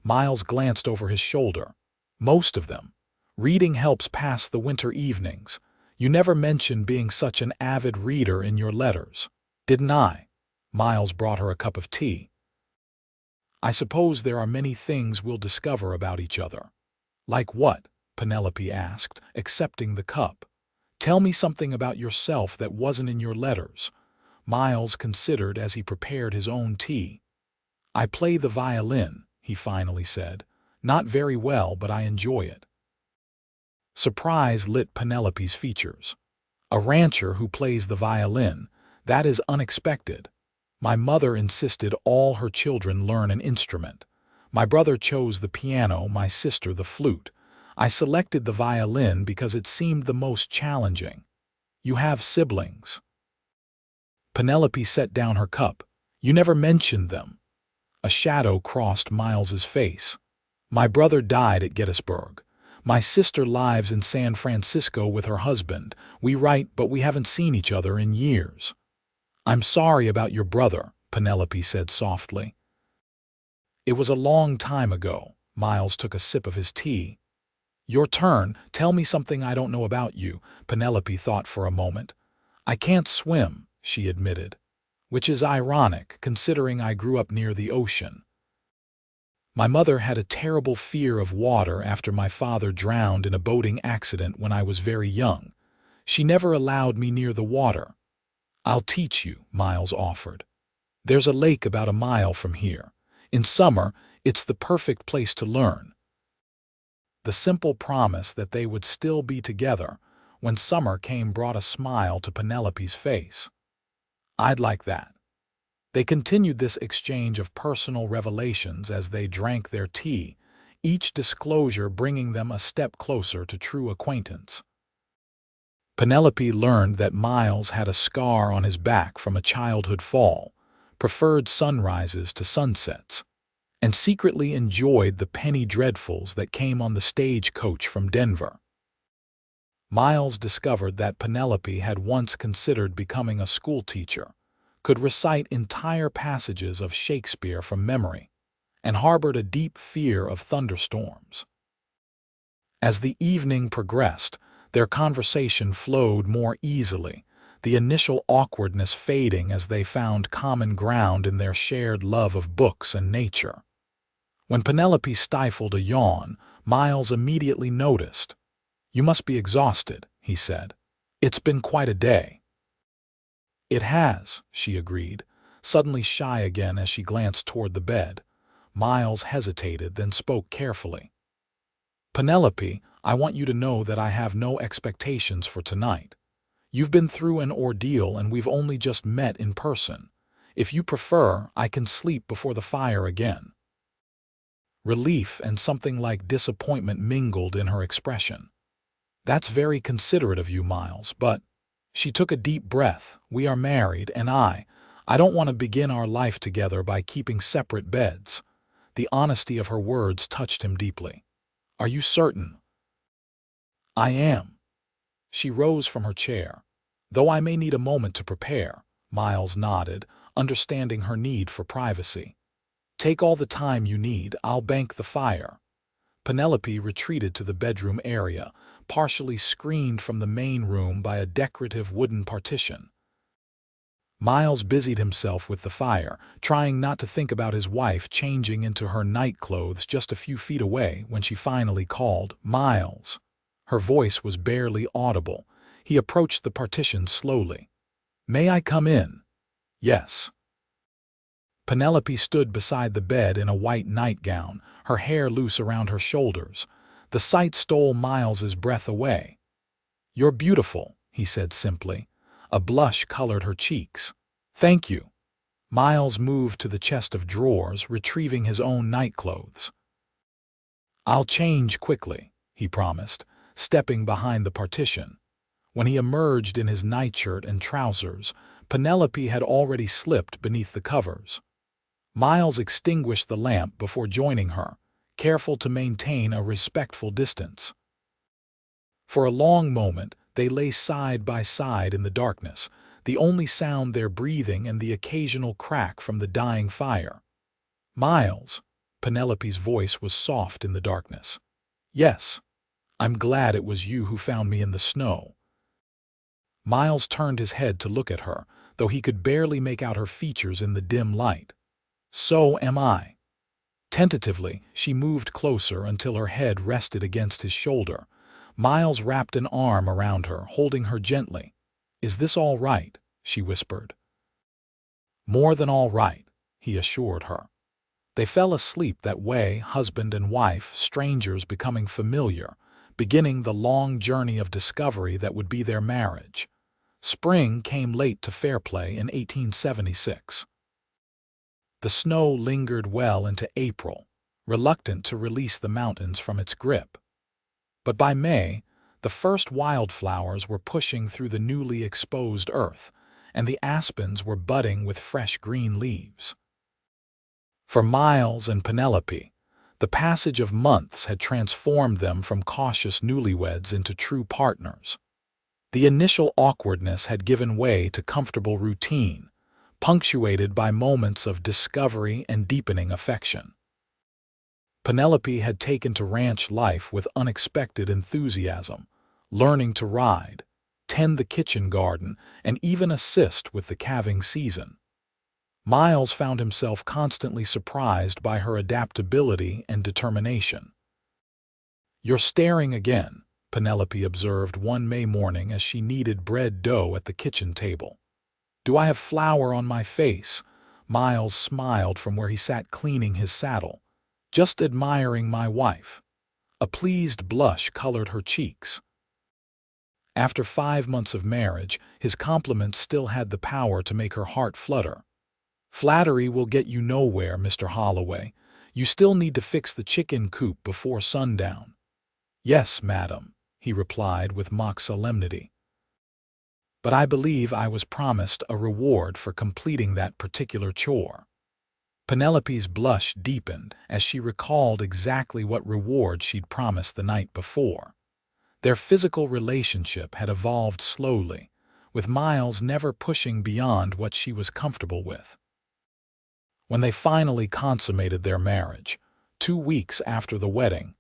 Miles glanced over his shoulder. "Most of them. Reading helps pass the winter evenings. You never mentioned being such an avid reader in your letters." "Didn't I?" Miles brought her a cup of tea. "I suppose there are many things we'll discover about each other." "Like what?" Penelope asked, accepting the cup. "Tell me something about yourself that wasn't in your letters." Miles considered as he prepared his own tea. "I play the violin," he finally said. "Not very well, but I enjoy it." Surprise lit Penelope's features. "A rancher who plays the violin? That is unexpected. My mother insisted all her children learn an instrument. My brother chose the piano, my sister the flute. I selected the violin because it seemed the most challenging." "You have siblings?" Penelope set down her cup. "You never mentioned them." A shadow crossed Miles's face. "My brother died at Gettysburg. My sister lives in San Francisco with her husband. We write, but we haven't seen each other in years." "I'm sorry about your brother," Penelope said softly. "It was a long time ago." Miles took a sip of his tea. "Your turn. Tell me something I don't know about you." Penelope thought for a moment. "I can't swim," she admitted, which is ironic considering I grew up near the ocean. My mother had a terrible fear of water after my father drowned in a boating accident when I was very young. She never allowed me near the water. "I'll teach you," Miles offered. "There's a lake about a mile from here. In summer, it's the perfect place to learn." The simple promise that they would still be together when summer came brought a smile to Penelope's face. "I'd like that." They continued this exchange of personal revelations as they drank their tea, each disclosure bringing them a step closer to true acquaintance. Penelope learned that Miles had a scar on his back from a childhood fall, preferred sunrises to sunsets, and secretly enjoyed the penny dreadfuls that came on the stagecoach from Denver. Miles discovered that Penelope had once considered becoming a schoolteacher, could recite entire passages of Shakespeare from memory, and harbored a deep fear of thunderstorms. As the evening progressed, their conversation flowed more easily, the initial awkwardness fading as they found common ground in their shared love of books and nature. When Penelope stifled a yawn, Miles immediately noticed. "You must be exhausted," he said. "It's been quite a day." "It has," she agreed, suddenly shy again as she glanced toward the bed. Miles hesitated, then spoke carefully. "Penelope, I want you to know that I have no expectations for tonight. You've been through an ordeal and we've only just met in person. If you prefer, I can sleep before the fire again." Relief and something like disappointment mingled in her expression. "That's very considerate of you, Miles, but—" She took a deep breath. "We are married, and I don't want to begin our life together by keeping separate beds." The honesty of her words touched him deeply. "Are you certain?" "I am." She rose from her chair. "Though I may need a moment to prepare," Miles nodded, understanding her need for privacy. "Take all the time you need, I'll bank the fire." Penelope retreated to the bedroom area, partially screened from the main room by a decorative wooden partition. Miles busied himself with the fire, trying not to think about his wife changing into her night clothes just a few feet away when she finally called, "Miles." Her voice was barely audible. He approached the partition slowly. "May I come in?" "Yes." Penelope stood beside the bed in a white nightgown, her hair loose around her shoulders. The sight stole Miles's breath away. "You're beautiful," he said simply. A blush colored her cheeks. "Thank you." Miles moved to the chest of drawers, retrieving his own nightclothes. "I'll change quickly," he promised, stepping behind the partition. When he emerged in his nightshirt and trousers, Penelope had already slipped beneath the covers. Miles extinguished the lamp before joining her, careful to maintain a respectful distance. For a long moment, they lay side by side in the darkness, the only sound their breathing and the occasional crack from the dying fire. "Miles," Penelope's voice was soft in the darkness. "Yes. I'm glad it was you who found me in the snow." Miles turned his head to look at her, though he could barely make out her features in the dim light. "So am I." Tentatively, she moved closer until her head rested against his shoulder. Miles wrapped an arm around her, holding her gently. "Is this all right?" she whispered. "More than all right," he assured her. They fell asleep that way, husband and wife, strangers becoming familiar, beginning the long journey of discovery that would be their marriage. Spring came late to Fairplay in 1876. The snow lingered well into April, reluctant to release the mountains from its grip. But by May, the first wildflowers were pushing through the newly exposed earth, and the aspens were budding with fresh green leaves. For Miles and Penelope, the passage of months had transformed them from cautious newlyweds into true partners. The initial awkwardness had given way to comfortable routine, punctuated by moments of discovery and deepening affection. Penelope had taken to ranch life with unexpected enthusiasm, learning to ride, tend the kitchen garden, and even assist with the calving season. Miles found himself constantly surprised by her adaptability and determination. "You're staring again," Penelope observed one May morning as she kneaded bread dough at the kitchen table. "Do I have flour on my face?" Miles smiled from where he sat cleaning his saddle. "Just admiring my wife." A pleased blush colored her cheeks. After 5 months of marriage, his compliments still had the power to make her heart flutter. "Flattery will get you nowhere, Mr. Holloway. You still need to fix the chicken coop before sundown." "Yes, madam," he replied with mock solemnity. but I believe I was promised a reward for completing that particular chore." Penelope's blush deepened as she recalled exactly what reward she'd promised the night before. Their physical relationship had evolved slowly, with Miles never pushing beyond what she was comfortable with. When they finally consummated their marriage, 2 weeks after the wedding,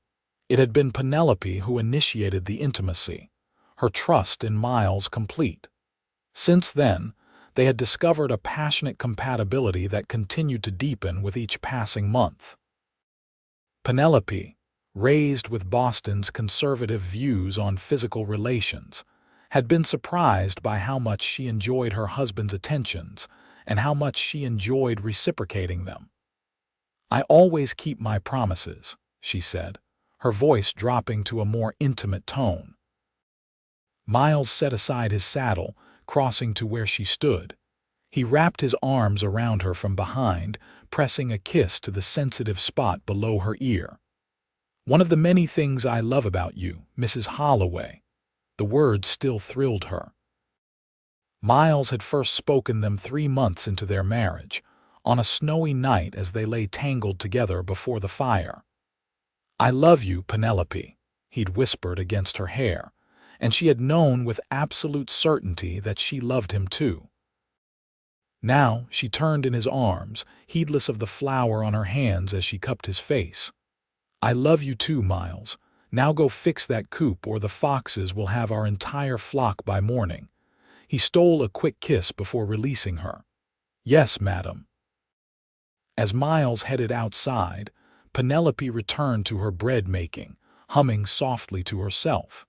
it had been Penelope who initiated the intimacy, her trust in Miles complete. Since then, they had discovered a passionate compatibility that continued to deepen with each passing month. Penelope, raised with Boston's conservative views on physical relations, had been surprised by how much she enjoyed her husband's attentions and how much she enjoyed reciprocating them. "I always keep my promises," she said, her voice dropping to a more intimate tone. Miles set aside his saddle, crossing to where she stood. He wrapped his arms around her from behind, pressing a kiss to the sensitive spot below her ear. "One of the many things I love about you, Mrs. Holloway." The words still thrilled her. Miles had first spoken them 3 months into their marriage, on a snowy night as they lay tangled together before the fire. "I love you, Penelope," he'd whispered against her hair, and she had known with absolute certainty that she loved him too. Now she turned in his arms, heedless of the flour on her hands as she cupped his face. "I love you too, Miles. Now go fix that coop or the foxes will have our entire flock by morning." He stole a quick kiss before releasing her. "Yes, madam." As Miles headed outside, Penelope returned to her bread-making, humming softly to herself.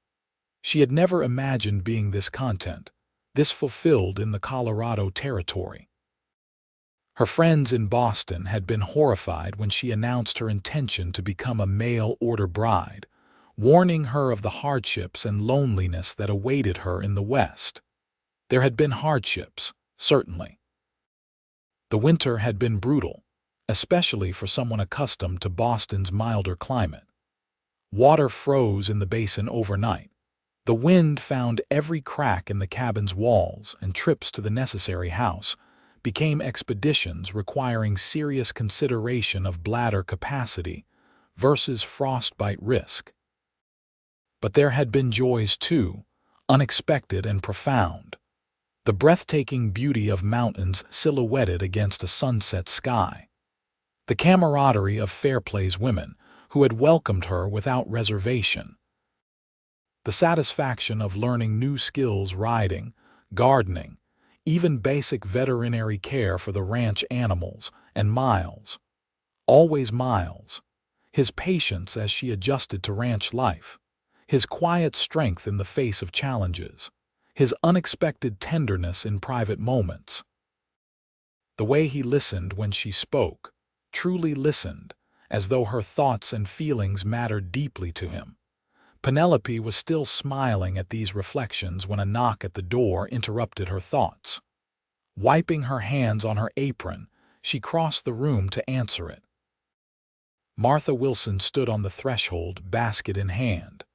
She had never imagined being this content, this fulfilled in the Colorado territory. Her friends in Boston had been horrified when she announced her intention to become a mail-order bride, warning her of the hardships and loneliness that awaited her in the West. There had been hardships, certainly. The winter had been brutal, especially for someone accustomed to Boston's milder climate. Water froze in the basin overnight. The wind found every crack in the cabin's walls, and trips to the necessary house became expeditions requiring serious consideration of bladder capacity versus frostbite risk. But there had been joys too, unexpected and profound. The breathtaking beauty of mountains silhouetted against a sunset sky. The camaraderie of Fairplay's women, who had welcomed her without reservation. The satisfaction of learning new skills riding, gardening, even basic veterinary care for the ranch animals, and Miles. Always Miles. His patience as she adjusted to ranch life. His quiet strength in the face of challenges. His unexpected tenderness in private moments. The way he listened when she spoke, truly listened, as though her thoughts and feelings mattered deeply to him. Penelope was still smiling at these reflections when a knock at the door interrupted her thoughts. Wiping her hands on her apron, she crossed the room to answer it. Martha Wilson stood on the threshold, basket in hand.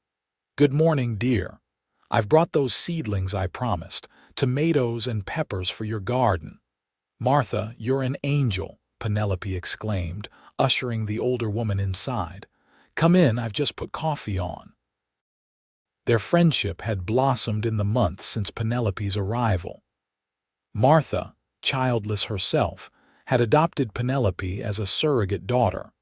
"Good morning, dear. I've brought those seedlings I promised, tomatoes and peppers for your garden." "Martha, you're an angel," Penelope exclaimed, ushering the older woman inside. "Come in, I've just put coffee on." Their friendship had blossomed in the months since Penelope's arrival. Martha, childless herself, had adopted Penelope as a surrogate daughter,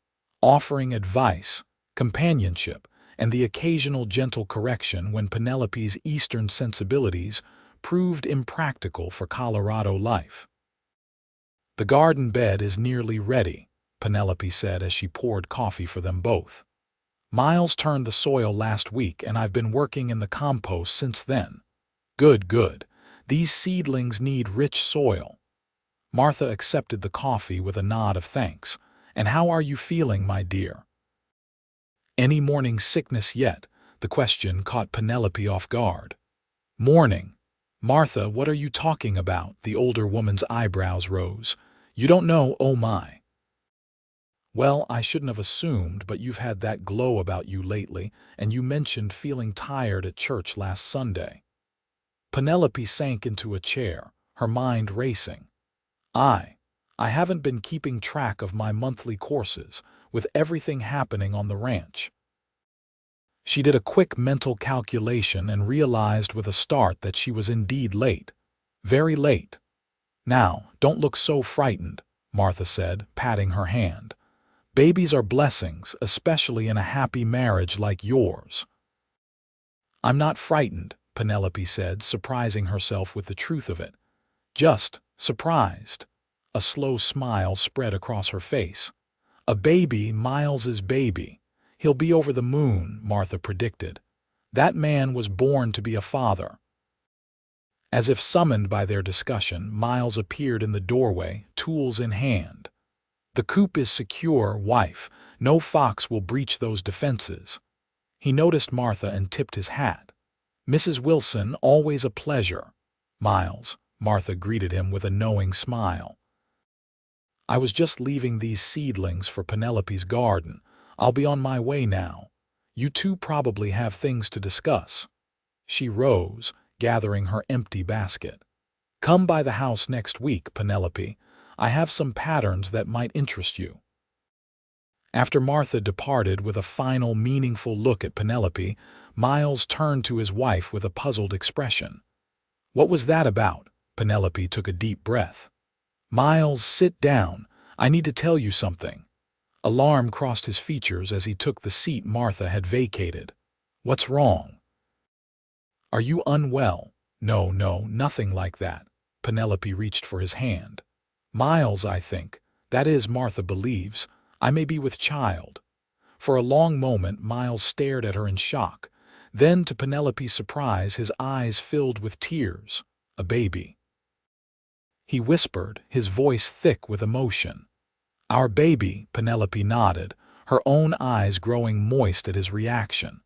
offering advice, companionship, and the occasional gentle correction when Penelope's Eastern sensibilities proved impractical for Colorado life. "The garden bed is nearly ready," Penelope said as she poured coffee for them both. "Miles turned the soil last week and I've been working in the compost since then." "Good, good. These seedlings need rich soil." Martha accepted the coffee with a nod of thanks. "And how are you feeling, my dear?" "Any morning sickness yet?" The question caught Penelope off guard. "Morning? Martha, what are you talking about?" The older woman's eyebrows rose. "You don't know, oh my." "Well, I shouldn't have assumed, but you've had that glow about you lately, and you mentioned feeling tired at church last Sunday." Penelope sank into a chair, her mind racing. I haven't been keeping track of my monthly courses, with everything happening on the ranch. She did a quick mental calculation and realized with a start that she was indeed late. Very late. Now, don't look so frightened, Martha said, patting her hand. Babies are blessings, especially in a happy marriage like yours. I'm not frightened, Penelope said, surprising herself with the truth of it. Just surprised. A slow smile spread across her face. A baby, Miles's baby. He'll be over the moon, Martha predicted. That man was born to be a father. As if summoned by their discussion, Miles appeared in the doorway, tools in hand. The coop is secure, wife. No fox will breach those defenses. He noticed Martha and tipped his hat. Mrs. Wilson, always a pleasure. Miles, Martha greeted him with a knowing smile. I was just leaving these seedlings for Penelope's garden. I'll be on my way now. You two probably have things to discuss. She rose, gathering her empty basket. Come by the house next week, Penelope. I have some patterns that might interest you. After Martha departed with a final meaningful look at Penelope, Miles turned to his wife with a puzzled expression. What was that about? Penelope took a deep breath. Miles, sit down. I need to tell you something. Alarm crossed his features as he took the seat Martha had vacated. What's wrong? Are you unwell? No, nothing like that. Penelope reached for his hand. Miles, I think. That is, Martha believes. I may be with child. For a long moment, Miles stared at her in shock. Then, to Penelope's surprise, his eyes filled with tears. A baby. He whispered, his voice thick with emotion. Our baby, Penelope nodded, her own eyes growing moist at his reaction.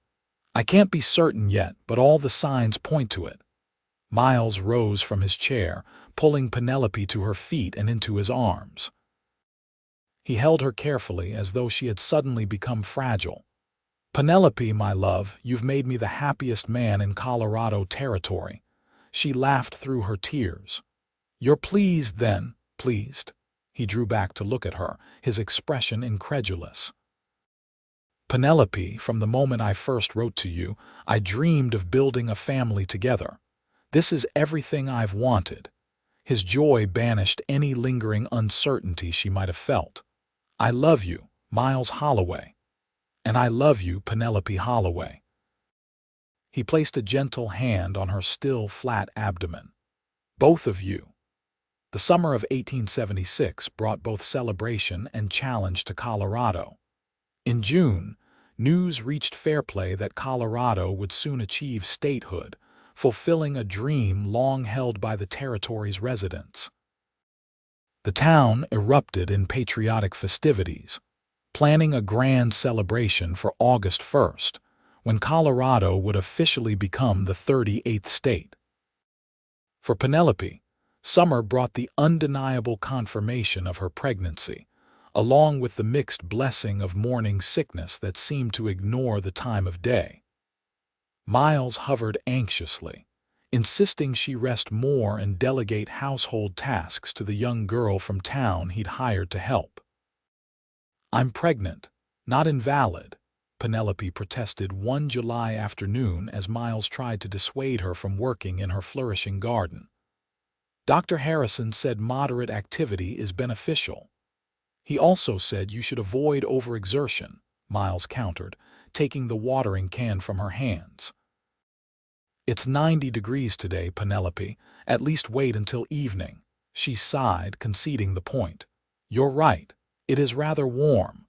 I can't be certain yet, but all the signs point to it. Miles rose from his chair, pulling Penelope to her feet and into his arms. He held her carefully as though she had suddenly become fragile. Penelope, my love, you've made me the happiest man in Colorado territory. She laughed through her tears. You're pleased, then? Pleased? He drew back to look at her, his expression incredulous. Penelope, from the moment I first wrote to you, I dreamed of building a family together. This is everything I've wanted. His joy banished any lingering uncertainty she might have felt. I love you, Miles Holloway. And I love you, Penelope Holloway. He placed a gentle hand on her still, flat abdomen. Both of you. The summer of 1876 brought both celebration and challenge to Colorado. In June, news reached Fairplay that Colorado would soon achieve statehood, fulfilling a dream long held by the territory's residents. The town erupted in patriotic festivities, planning a grand celebration for August 1st, when Colorado would officially become the 38th state. For Penelope, summer brought the undeniable confirmation of her pregnancy, along with the mixed blessing of morning sickness that seemed to ignore the time of day. Miles hovered anxiously, insisting she rest more and delegate household tasks to the young girl from town he'd hired to help. I'm pregnant, not invalid, Penelope protested one July afternoon as Miles tried to dissuade her from working in her flourishing garden. Dr. Harrison said moderate activity is beneficial. He also said you should avoid overexertion, Miles countered, taking the watering can from her hands. It's 90 degrees today, Penelope. At least wait until evening. She sighed, conceding the point. You're right. It is rather warm.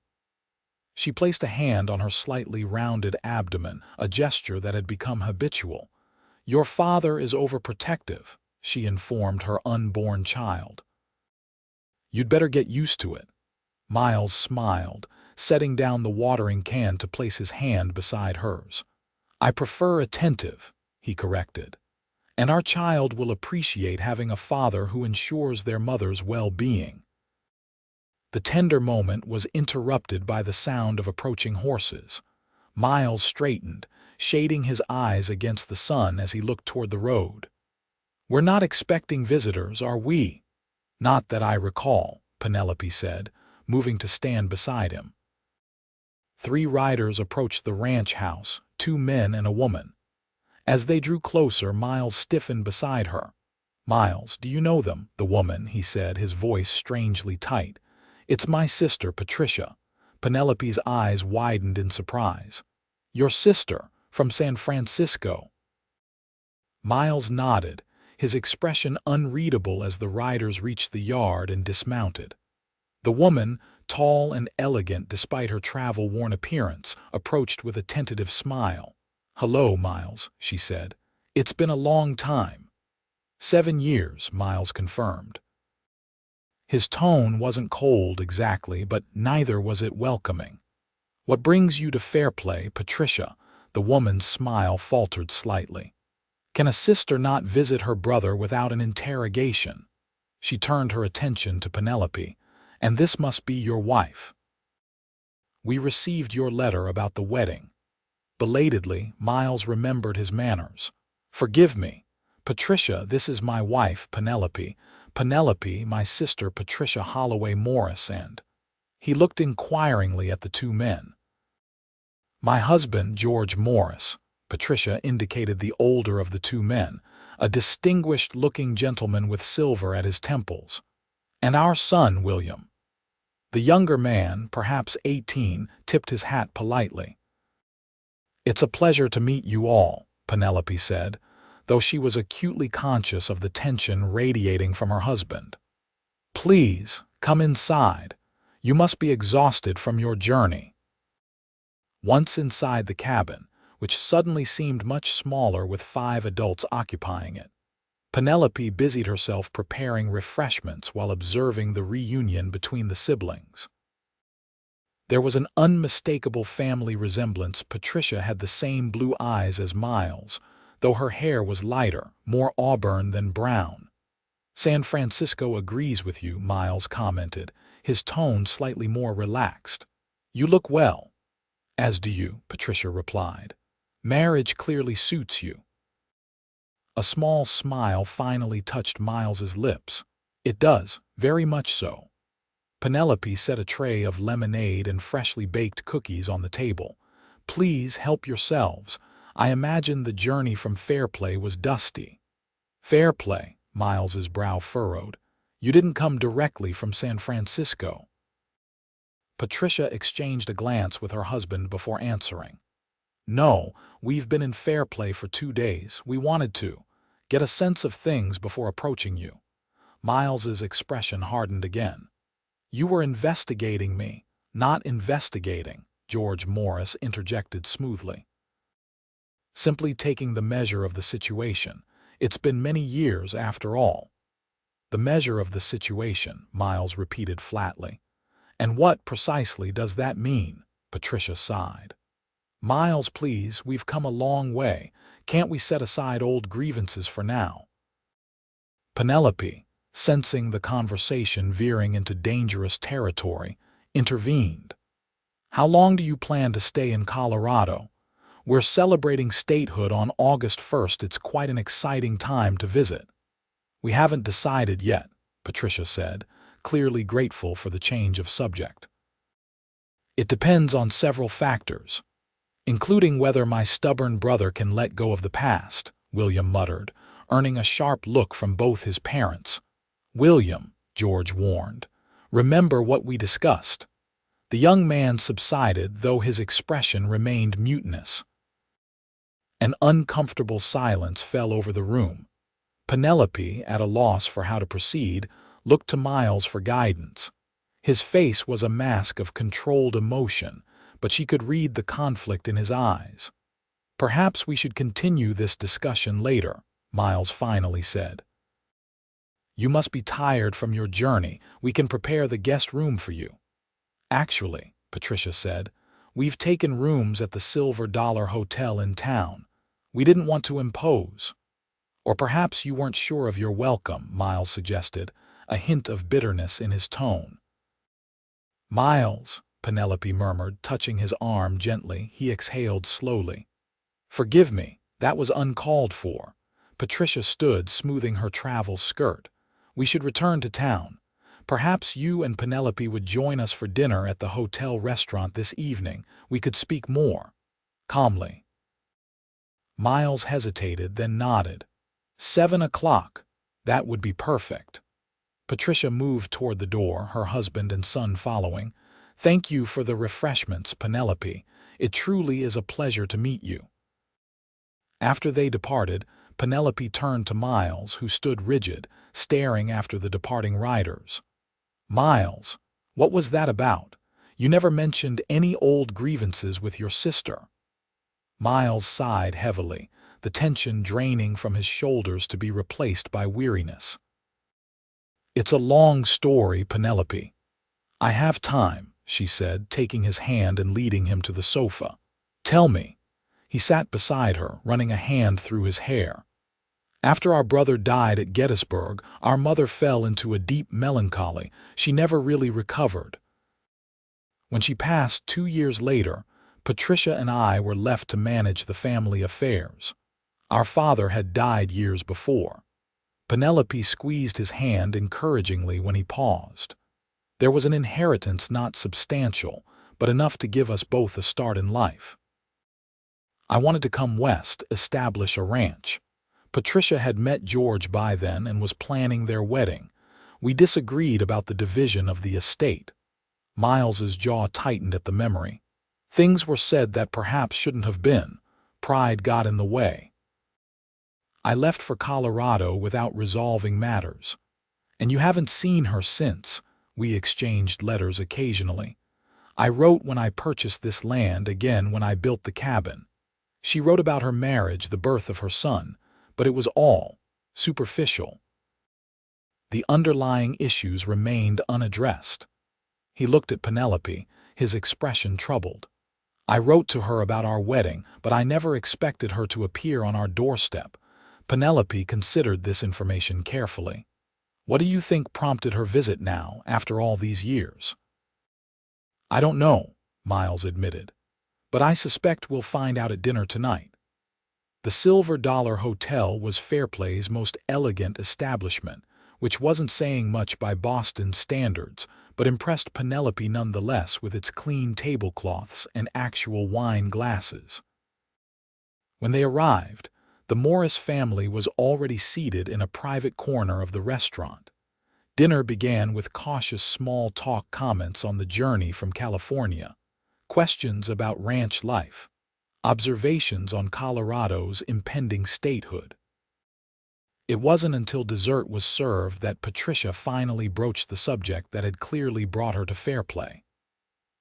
She placed a hand on her slightly rounded abdomen, a gesture that had become habitual. Your father is overprotective, she informed her unborn child. You'd better get used to it. Miles smiled, setting down the watering can to place his hand beside hers. I prefer attentive, he corrected. And our child will appreciate having a father who ensures their mother's well-being. The tender moment was interrupted by the sound of approaching horses. Miles straightened, shading his eyes against the sun as he looked toward the road. "We're not expecting visitors, are we?" "Not that I recall," Penelope said, moving to stand beside him. 3 riders approached the ranch house, 2 men and a woman. As they drew closer, Miles stiffened beside her. "Miles, do you know them?" "The woman," he said, his voice strangely tight. "It's my sister, Patricia." Penelope's eyes widened in surprise. "Your sister, from San Francisco?" Miles nodded, his expression unreadable as the riders reached the yard and dismounted. The woman, tall and elegant despite her travel-worn appearance, approached with a tentative smile. "Hello, Miles," she said. "It's been a long time." 7 years, Miles confirmed. His tone wasn't cold exactly, but neither was it welcoming. "What brings you to Fairplay, Patricia?" The woman's smile faltered slightly. "Can a sister not visit her brother without an interrogation?" She turned her attention to Penelope. "And this must be your wife." "We received your letter about the wedding." Belatedly, Miles remembered his manners. "Forgive me. Patricia, this is my wife, Penelope. Penelope, my sister Patricia Holloway Morris, and—" He looked inquiringly at the 2 men. "My husband, George Morris." Patricia indicated the older of the 2 men, a distinguished-looking gentleman with silver at his temples. "And our son, William." The younger man, perhaps 18, tipped his hat politely. "It's a pleasure to meet you all," Penelope said, though she was acutely conscious of the tension radiating from her husband. "Please, come inside. You must be exhausted from your journey." Once inside the cabin, which suddenly seemed much smaller with 5 adults occupying it, Penelope busied herself preparing refreshments while observing the reunion between the siblings. There was an unmistakable family resemblance. Patricia had the same blue eyes as Miles, though her hair was lighter, more auburn than brown. "San Francisco agrees with you," Miles commented, his tone slightly more relaxed. "You look well." "As do you," Patricia replied. "Marriage clearly suits you." A small smile finally touched Miles's lips. "It does, very much so." Penelope set a tray of lemonade and freshly baked cookies on the table. "Please help yourselves. I imagine the journey from Fairplay was dusty." "Fairplay?" Miles's brow furrowed. "You didn't come directly from San Francisco." Patricia exchanged a glance with her husband before answering. "No, we've been in Fairplay for 2 days. We wanted to get a sense of things before approaching you." Miles's expression hardened again. "You were investigating me." "Not investigating," George Morris interjected smoothly. "Simply taking the measure of the situation. It's been many years after all." "The measure of the situation," Miles repeated flatly. "And what, precisely, does that mean?" Patricia sighed. "Miles, please, we've come a long way. Can't we set aside old grievances for now?" Penelope, sensing the conversation veering into dangerous territory, intervened. "How long do you plan to stay in Colorado? We're celebrating statehood on August 1st. It's quite an exciting time to visit." "We haven't decided yet," Patricia said, clearly grateful for the change of subject. "It depends on several factors, including whether my stubborn brother can let go of the past," William muttered, earning a sharp look from both his parents. "William," George warned, "remember what we discussed." The young man subsided, though his expression remained mutinous. An uncomfortable silence fell over the room. Penelope, at a loss for how to proceed, looked to Miles for guidance. His face was a mask of controlled emotion, but she could read the conflict in his eyes. "Perhaps we should continue this discussion later," Miles finally said. "You must be tired from your journey. We can prepare the guest room for you." "Actually," Patricia said, "we've taken rooms at the Silver Dollar Hotel in town. We didn't want to impose." "Or perhaps you weren't sure of your welcome," Miles suggested, a hint of bitterness in his tone. "Miles," Penelope murmured, touching his arm gently. He exhaled slowly. "Forgive me, that was uncalled for." Patricia stood, smoothing her travel skirt. We should return to town. Perhaps you and Penelope would join us for dinner at the hotel restaurant this evening. We could speak more. Calmly. Miles hesitated, then nodded. 7 o'clock. That would be perfect. Patricia moved toward the door, her husband and son following. Thank you for the refreshments, Penelope. It truly is a pleasure to meet you. After they departed, Penelope turned to Miles, who stood rigid, staring after the departing riders. Miles, what was that about? You never mentioned any old grievances with your sister. Miles sighed heavily, the tension draining from his shoulders to be replaced by weariness. It's a long story, Penelope. I have time, she said, taking his hand and leading him to the sofa. Tell me. He sat beside her, running a hand through his hair. After our brother died at Gettysburg, our mother fell into a deep melancholy. She never really recovered. When she passed 2 years later, Patricia and I were left to manage the family affairs. Our father had died years before. Penelope squeezed his hand encouragingly when he paused. There was an inheritance not substantial, but enough to give us both a start in life. I wanted to come west, establish a ranch. Patricia had met George by then and was planning their wedding. We disagreed about the division of the estate. Miles's jaw tightened at the memory. Things were said that perhaps shouldn't have been. Pride got in the way. I left for Colorado without resolving matters. And you haven't seen her since. We exchanged letters occasionally. I wrote when I purchased this land, again when I built the cabin. She wrote about her marriage, the birth of her son, but it was all superficial. The underlying issues remained unaddressed. He looked at Penelope, his expression troubled. I wrote to her about our wedding, but I never expected her to appear on our doorstep. Penelope considered this information carefully. What do you think prompted her visit now, after all these years? I don't know, Miles admitted, but I suspect we'll find out at dinner tonight. The Silver Dollar Hotel was Fairplay's most elegant establishment, which wasn't saying much by Boston standards, but impressed Penelope nonetheless with its clean tablecloths and actual wine glasses. When they arrived, the Morris family was already seated in a private corner of the restaurant. Dinner began with cautious small-talk comments on the journey from California, questions about ranch life, observations on Colorado's impending statehood. It wasn't until dessert was served that Patricia finally broached the subject that had clearly brought her to Fairplay.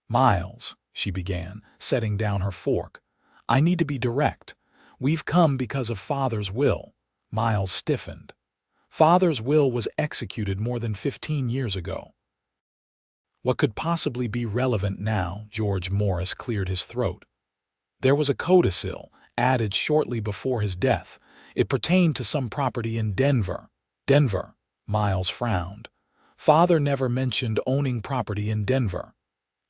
Miles, she began, setting down her fork, I need to be direct. We've come because of Father's will. Miles stiffened. Father's will was executed more than 15 years ago. What could possibly be relevant now? George Morris cleared his throat. There was a codicil, added shortly before his death. It pertained to some property in Denver. Denver, Miles frowned. Father never mentioned owning property in Denver.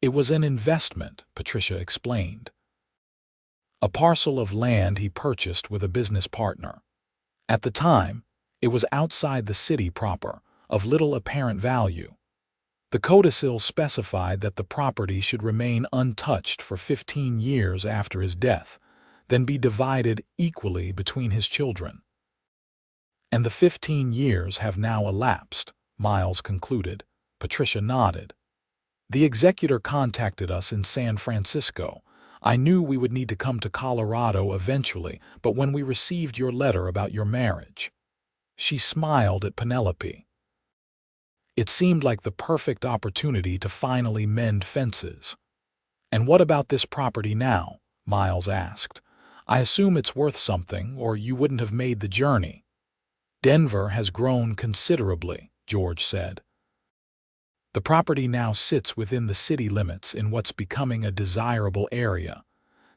It was an investment, Patricia explained. A parcel of land he purchased with a business partner. At the time, it was outside the city proper, of little apparent value. The codicil specified that the property should remain untouched for 15 years after his death, then be divided equally between his children. And the 15 years have now elapsed, Miles concluded. Patricia nodded. The executor contacted us in San Francisco. I knew we would need to come to Colorado eventually, but when we received your letter about your marriage. She smiled at Penelope. It seemed like the perfect opportunity to finally mend fences. And what about this property now? Miles asked. I assume it's worth something, or you wouldn't have made the journey. Denver has grown considerably, George said. The property now sits within the city limits in what's becoming a desirable area.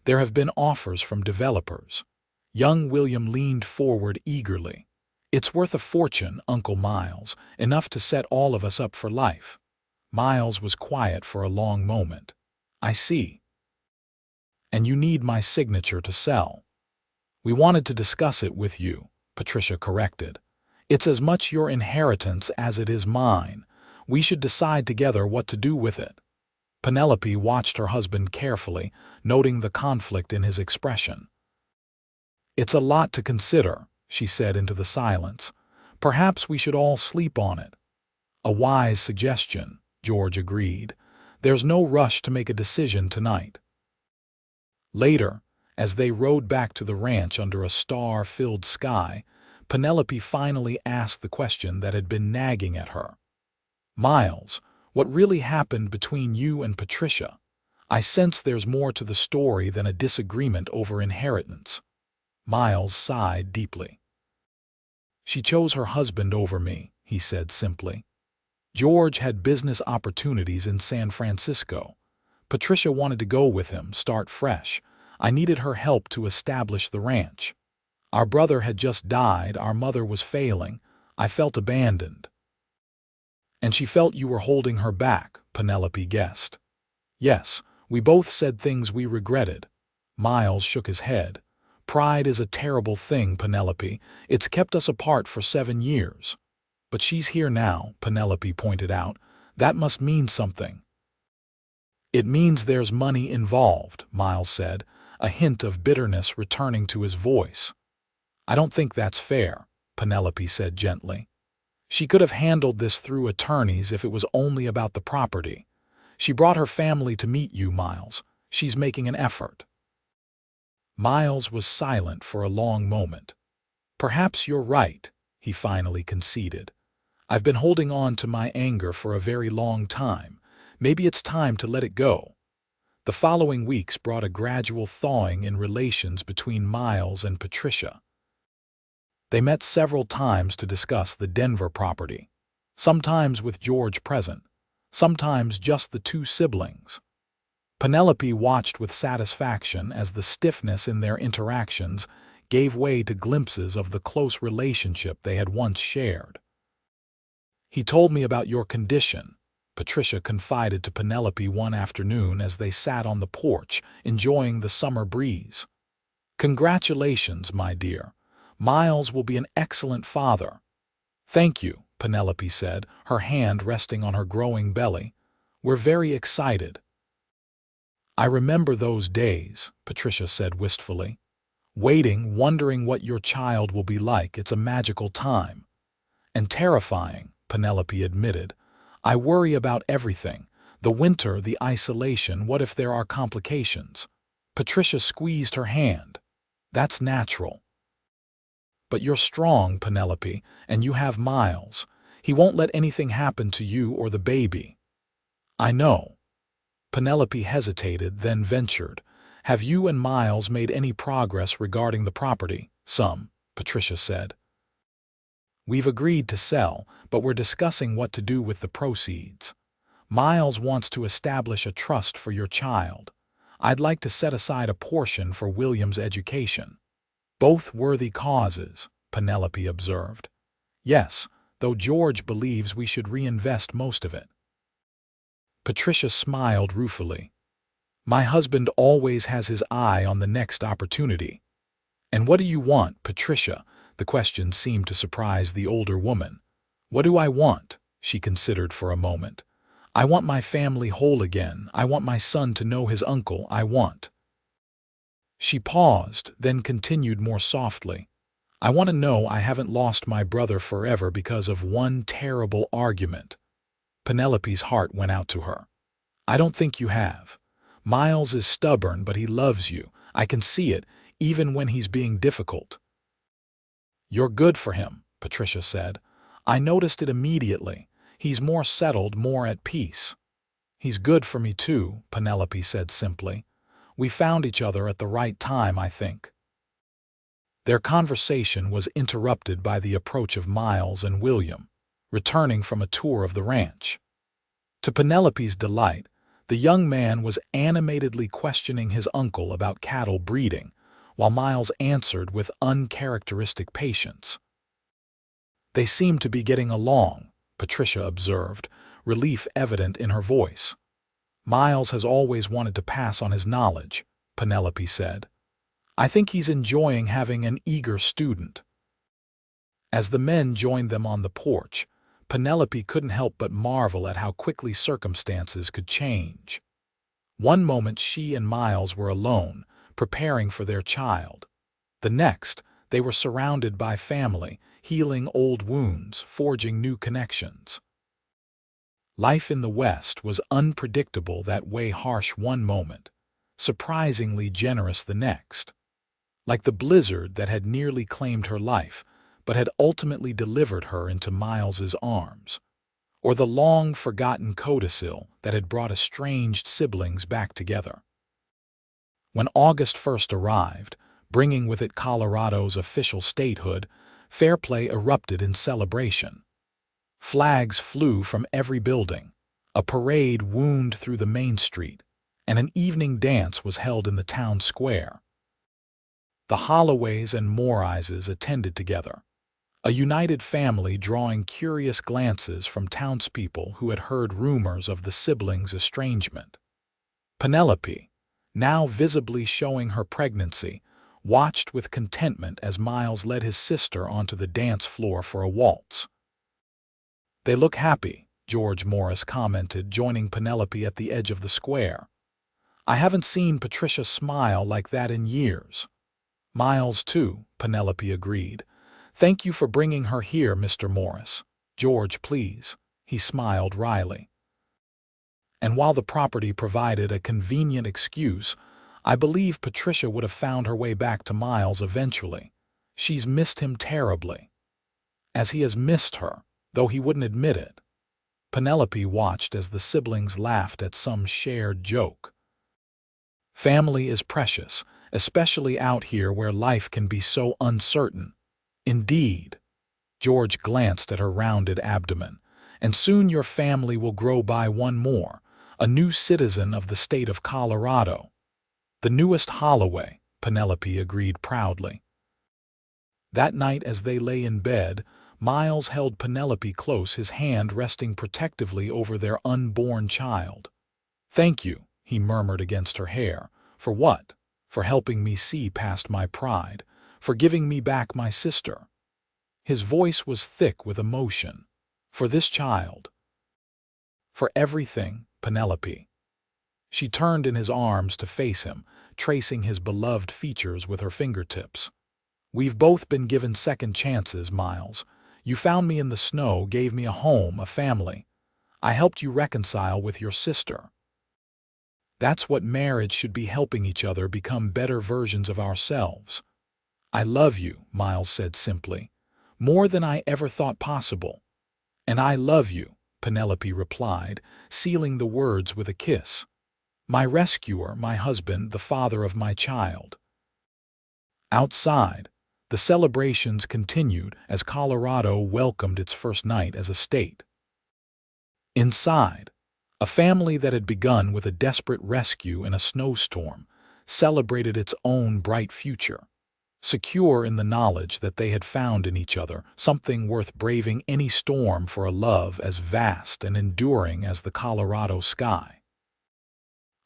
There have been offers from developers. Young William leaned forward eagerly. It's worth a fortune, Uncle Miles, enough to set all of us up for life. Miles was quiet for a long moment. I see. And you need my signature to sell. We wanted to discuss it with you, Patricia corrected. "It's as much your inheritance as it is mine. We should decide together what to do with it." Penelope watched her husband carefully, noting the conflict in his expression. "It's a lot to consider," she said into the silence. "Perhaps we should all sleep on it." "A wise suggestion," George agreed. "There's no rush to make a decision tonight." Later, as they rode back to the ranch under a star-filled sky, Penelope finally asked the question that had been nagging at her. "Miles, what really happened between you and Patricia? I sense there's more to the story than a disagreement over inheritance." Miles sighed deeply. "She chose her husband over me," he said simply. "George had business opportunities in San Francisco. Patricia wanted to go with him, start fresh. I needed her help to establish the ranch. Our brother had just died, our mother was failing. I felt abandoned." "And she felt you were holding her back," Penelope guessed. "Yes, we both said things we regretted." Miles shook his head. "Pride is a terrible thing, Penelope. It's kept us apart for 7 years. But she's here now," Penelope pointed out. "That must mean something." "It means there's money involved," Miles said, a hint of bitterness returning to his voice. "I don't think that's fair," Penelope said gently. "She could have handled this through attorneys if it was only about the property. She brought her family to meet you, Miles. She's making an effort." Miles was silent for a long moment. "Perhaps you're right," he finally conceded. "I've been holding on to my anger for a very long time. Maybe it's time to let it go." The following weeks brought a gradual thawing in relations between Miles and Patricia. They met several times to discuss the Denver property, sometimes with George present, sometimes just the two siblings. Penelope watched with satisfaction as the stiffness in their interactions gave way to glimpses of the close relationship they had once shared. "He told me about your condition," Patricia confided to Penelope one afternoon as they sat on the porch, enjoying the summer breeze. "Congratulations, my dear. Miles will be an excellent father." "Thank you," Penelope said, her hand resting on her growing belly. "We're very excited." "I remember those days," Patricia said wistfully. "Waiting, wondering what your child will be like. It's a magical time." "And terrifying," Penelope admitted. "I worry about everything. The winter, the isolation, what if there are complications?" Patricia squeezed her hand. "That's natural." "But you're strong, Penelope, and you have Miles. He won't let anything happen to you or the baby." "I know." Penelope hesitated, then ventured. "Have you and Miles made any progress regarding the property?" "Some," Patricia said. "We've agreed to sell, but we're discussing what to do with the proceeds. Miles wants to establish a trust for your child. I'd like to set aside a portion for William's education." "Both worthy causes," Penelope observed. "Yes, though George believes we should reinvest most of it." Patricia smiled ruefully. "My husband always has his eye on the next opportunity." "And what do you want, Patricia?" The question seemed to surprise the older woman. "What do I want?" She considered for a moment. "I want my family whole again. I want my son to know his uncle. I want—" She paused, then continued more softly. "I want to know I haven't lost my brother forever because of one terrible argument." Penelope's heart went out to her. "I don't think you have. Miles is stubborn, but he loves you. I can see it, even when he's being difficult." "You're good for him," Patricia said. "I noticed it immediately. He's more settled, more at peace." "He's good for me too," Penelope said simply. "We found each other at the right time, I think." Their conversation was interrupted by the approach of Miles and William, returning from a tour of the ranch. To Penelope's delight, the young man was animatedly questioning his uncle about cattle breeding, while Miles answered with uncharacteristic patience. "They seem to be getting along," Patricia observed, relief evident in her voice. "Miles has always wanted to pass on his knowledge," Penelope said. "I think he's enjoying having an eager student." As the men joined them on the porch, Penelope couldn't help but marvel at how quickly circumstances could change. One moment she and Miles were alone, preparing for their child. The next, they were surrounded by family, healing old wounds, forging new connections. Life in the West was unpredictable that way, harsh one moment, surprisingly generous the next. Like the blizzard that had nearly claimed her life, but had ultimately delivered her into Miles's arms. Or the long-forgotten codicil that had brought estranged siblings back together. When August 1st arrived, bringing with it Colorado's official statehood, fair play erupted in celebration. Flags flew from every building, a parade wound through the main street, and an evening dance was held in the town square. The Holloways and Morrises attended together, a united family drawing curious glances from townspeople who had heard rumors of the siblings' estrangement. Penelope, now visibly showing her pregnancy, watched with contentment as Miles led his sister onto the dance floor for a waltz. "They look happy," George Morris commented, joining Penelope at the edge of the square. "I haven't seen Patricia smile like that in years." "Miles, too," Penelope agreed. "Thank you for bringing her here, Mr. Morris." "George, please," he smiled wryly. And while the property provided a convenient excuse, I believe Patricia would have found her way back to Miles eventually. She's missed him terribly. As he has missed her, though he wouldn't admit it. Penelope watched as the siblings laughed at some shared joke. Family is precious, especially out here where life can be so uncertain. Indeed. George glanced at her rounded abdomen. "And soon your family will grow by one more, a new citizen of the state of Colorado." "The newest Holloway," Penelope agreed proudly. That night as they lay in bed, Miles held Penelope close, his hand resting protectively over their unborn child. "Thank you," he murmured against her hair. "For what?" "For helping me see past my pride, for giving me back my sister." His voice was thick with emotion. "For this child." "For everything, Penelope." She turned in his arms to face him, tracing his beloved features with her fingertips. "We've both been given second chances, Miles. You found me in the snow, gave me a home, a family. I helped you reconcile with your sister. That's what marriage should be, helping each other become better versions of ourselves." "I love you," Miles said simply, "more than I ever thought possible." "And I love you," Penelope replied, sealing the words with a kiss. "My rescuer, my husband, the father of my child." Outside, the celebrations continued as Colorado welcomed its first night as a state. Inside, a family that had begun with a desperate rescue in a snowstorm celebrated its own bright future, secure in the knowledge that they had found in each other something worth braving any storm for, a love as vast and enduring as the Colorado sky.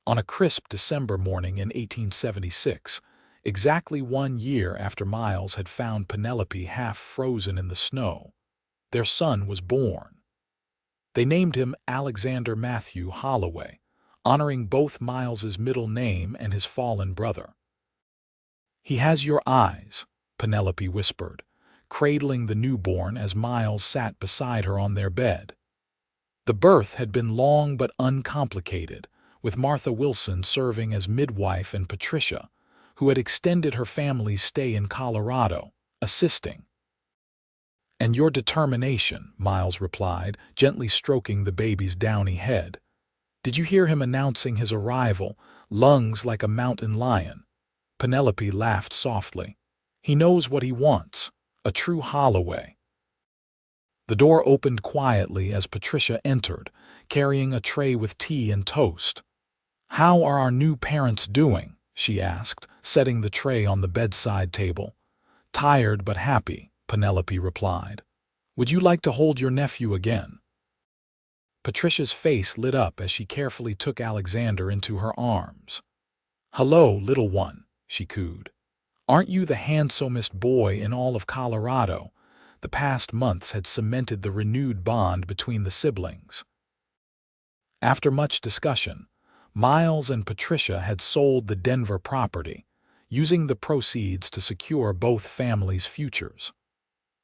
On a crisp December morning in 1876, exactly 1 year after Miles had found Penelope half frozen in the snow, their son was born. They named him Alexander Matthew Holloway, honoring both Miles's middle name and his fallen brother. "He has your eyes," Penelope whispered, cradling the newborn as Miles sat beside her on their bed. The birth had been long but uncomplicated, with Martha Wilson serving as midwife and Patricia, who had extended her family's stay in Colorado, assisting. "And your determination," Miles replied, gently stroking the baby's downy head. "Did you hear him announcing his arrival, lungs like a mountain lion?" Penelope laughed softly. "He knows what he wants, a true Holloway." The door opened quietly as Patricia entered, carrying a tray with tea and toast. "How are our new parents doing?" she asked, setting the tray on the bedside table. "Tired but happy," Penelope replied. "Would you like to hold your nephew again?" Patricia's face lit up as she carefully took Alexander into her arms. "Hello, little one," she cooed. "Aren't you the handsomest boy in all of Colorado? The past months had cemented the renewed bond between the siblings. After much discussion, Miles and Patricia had sold the Denver property, using the proceeds to secure both families' futures.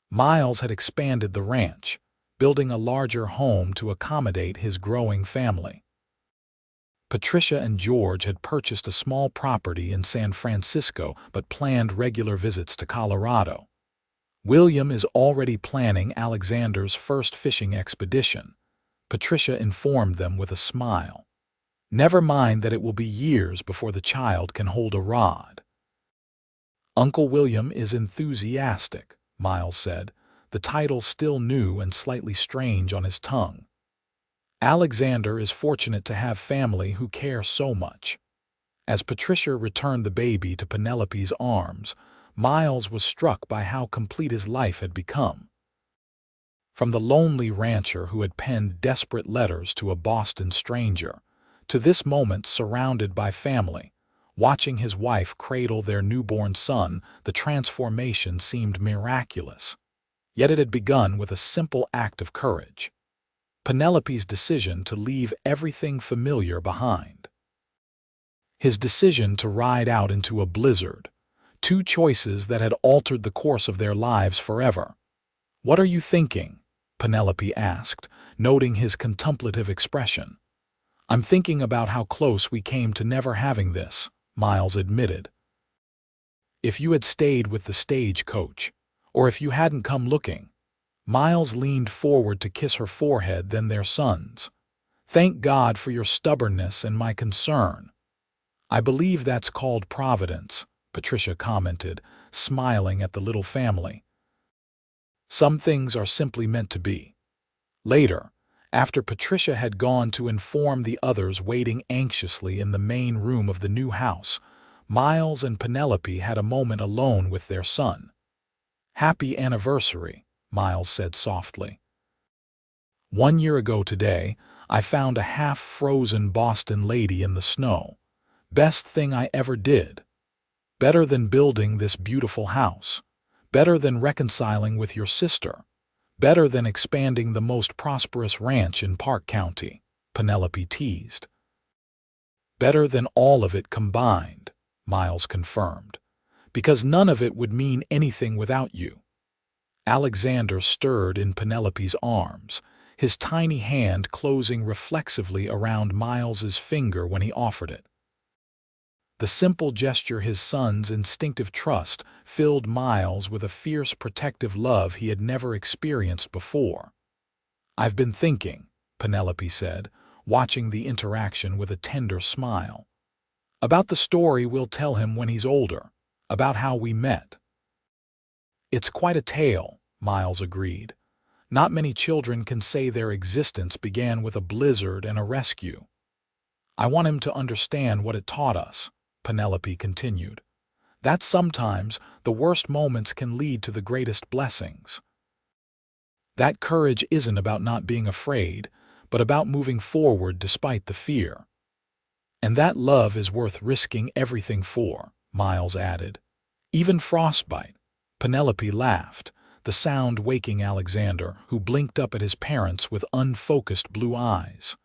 Miles had expanded the ranch, building a larger home to accommodate his growing family. Patricia and George had purchased a small property in San Francisco but planned regular visits to Colorado. William is already planning Alexander's first fishing expedition, Patricia informed them with a smile. Never mind that it will be years before the child can hold a rod. Uncle William is enthusiastic, Miles said, the title still new and slightly strange on his tongue. Alexander is fortunate to have family who care so much. As Patricia returned the baby to Penelope's arms, Miles was struck by how complete his life had become. From the lonely rancher who had penned desperate letters to a Boston stranger, to this moment surrounded by family, watching his wife cradle their newborn son, the transformation seemed miraculous. Yet it had begun with a simple act of courage. Penelope's decision to leave everything familiar behind. His decision to ride out into a blizzard, two choices that had altered the course of their lives forever. "What are you thinking?" Penelope asked, noting his contemplative expression. "I'm thinking about how close we came to never having this," Miles admitted. "If you had stayed with the stagecoach, or if you hadn't come looking." Miles leaned forward to kiss her forehead, then their son's. "Thank God for your stubbornness and my concern." "I believe that's called Providence," Patricia commented, smiling at the little family. "Some things are simply meant to be." Later, after Patricia had gone to inform the others waiting anxiously in the main room of the new house, Miles and Penelope had a moment alone with their son. "Happy anniversary," Miles said softly. "1 year ago today, I found a half-frozen Boston lady in the snow. Best thing I ever did. Better than building this beautiful house. Better than reconciling with your sister. Better than expanding the most prosperous ranch in Park County," Penelope teased. "Better than all of it combined," Miles confirmed, "because none of it would mean anything without you." Alexander stirred in Penelope's arms, his tiny hand closing reflexively around Miles's finger when he offered it. The simple gesture, his son's instinctive trust, filled Miles with a fierce protective love he had never experienced before. "I've been thinking," Penelope said, watching the interaction with a tender smile. "About the story we'll tell him when he's older, about how we met." "It's quite a tale," Miles agreed. "Not many children can say their existence began with a blizzard and a rescue." "I want him to understand what it taught us," Penelope continued. "That sometimes the worst moments can lead to the greatest blessings. That courage isn't about not being afraid, but about moving forward despite the fear. And that love is worth risking everything for," Miles added. "Even frostbite." Penelope laughed, the sound waking Alexander, who blinked up at his parents with unfocused blue eyes.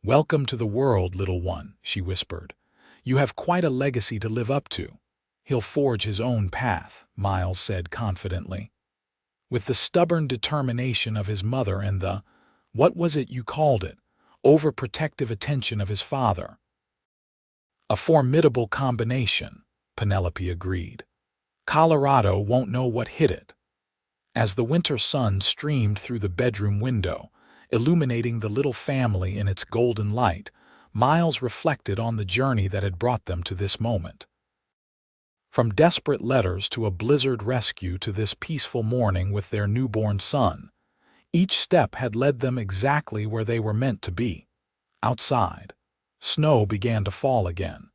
"Welcome to the world, little one," she whispered. "You have quite a legacy to live up to." "He'll forge his own path," Miles said confidently. With the stubborn determination of his mother and the, what was it you called it, overprotective attention of his father. "A formidable combination," Penelope agreed. "Colorado won't know what hit it." As the winter sun streamed through the bedroom window, illuminating the little family in its golden light, Miles reflected on the journey that had brought them to this moment. From desperate letters to a blizzard rescue to this peaceful morning with their newborn son, each step had led them exactly where they were meant to be. Outside, snow began to fall again,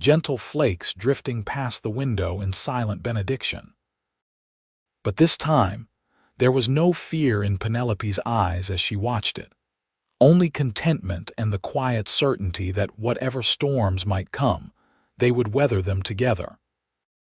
gentle flakes drifting past the window in silent benediction. But this time, there was no fear in Penelope's eyes as she watched it. Only contentment and the quiet certainty that whatever storms might come, they would weather them together.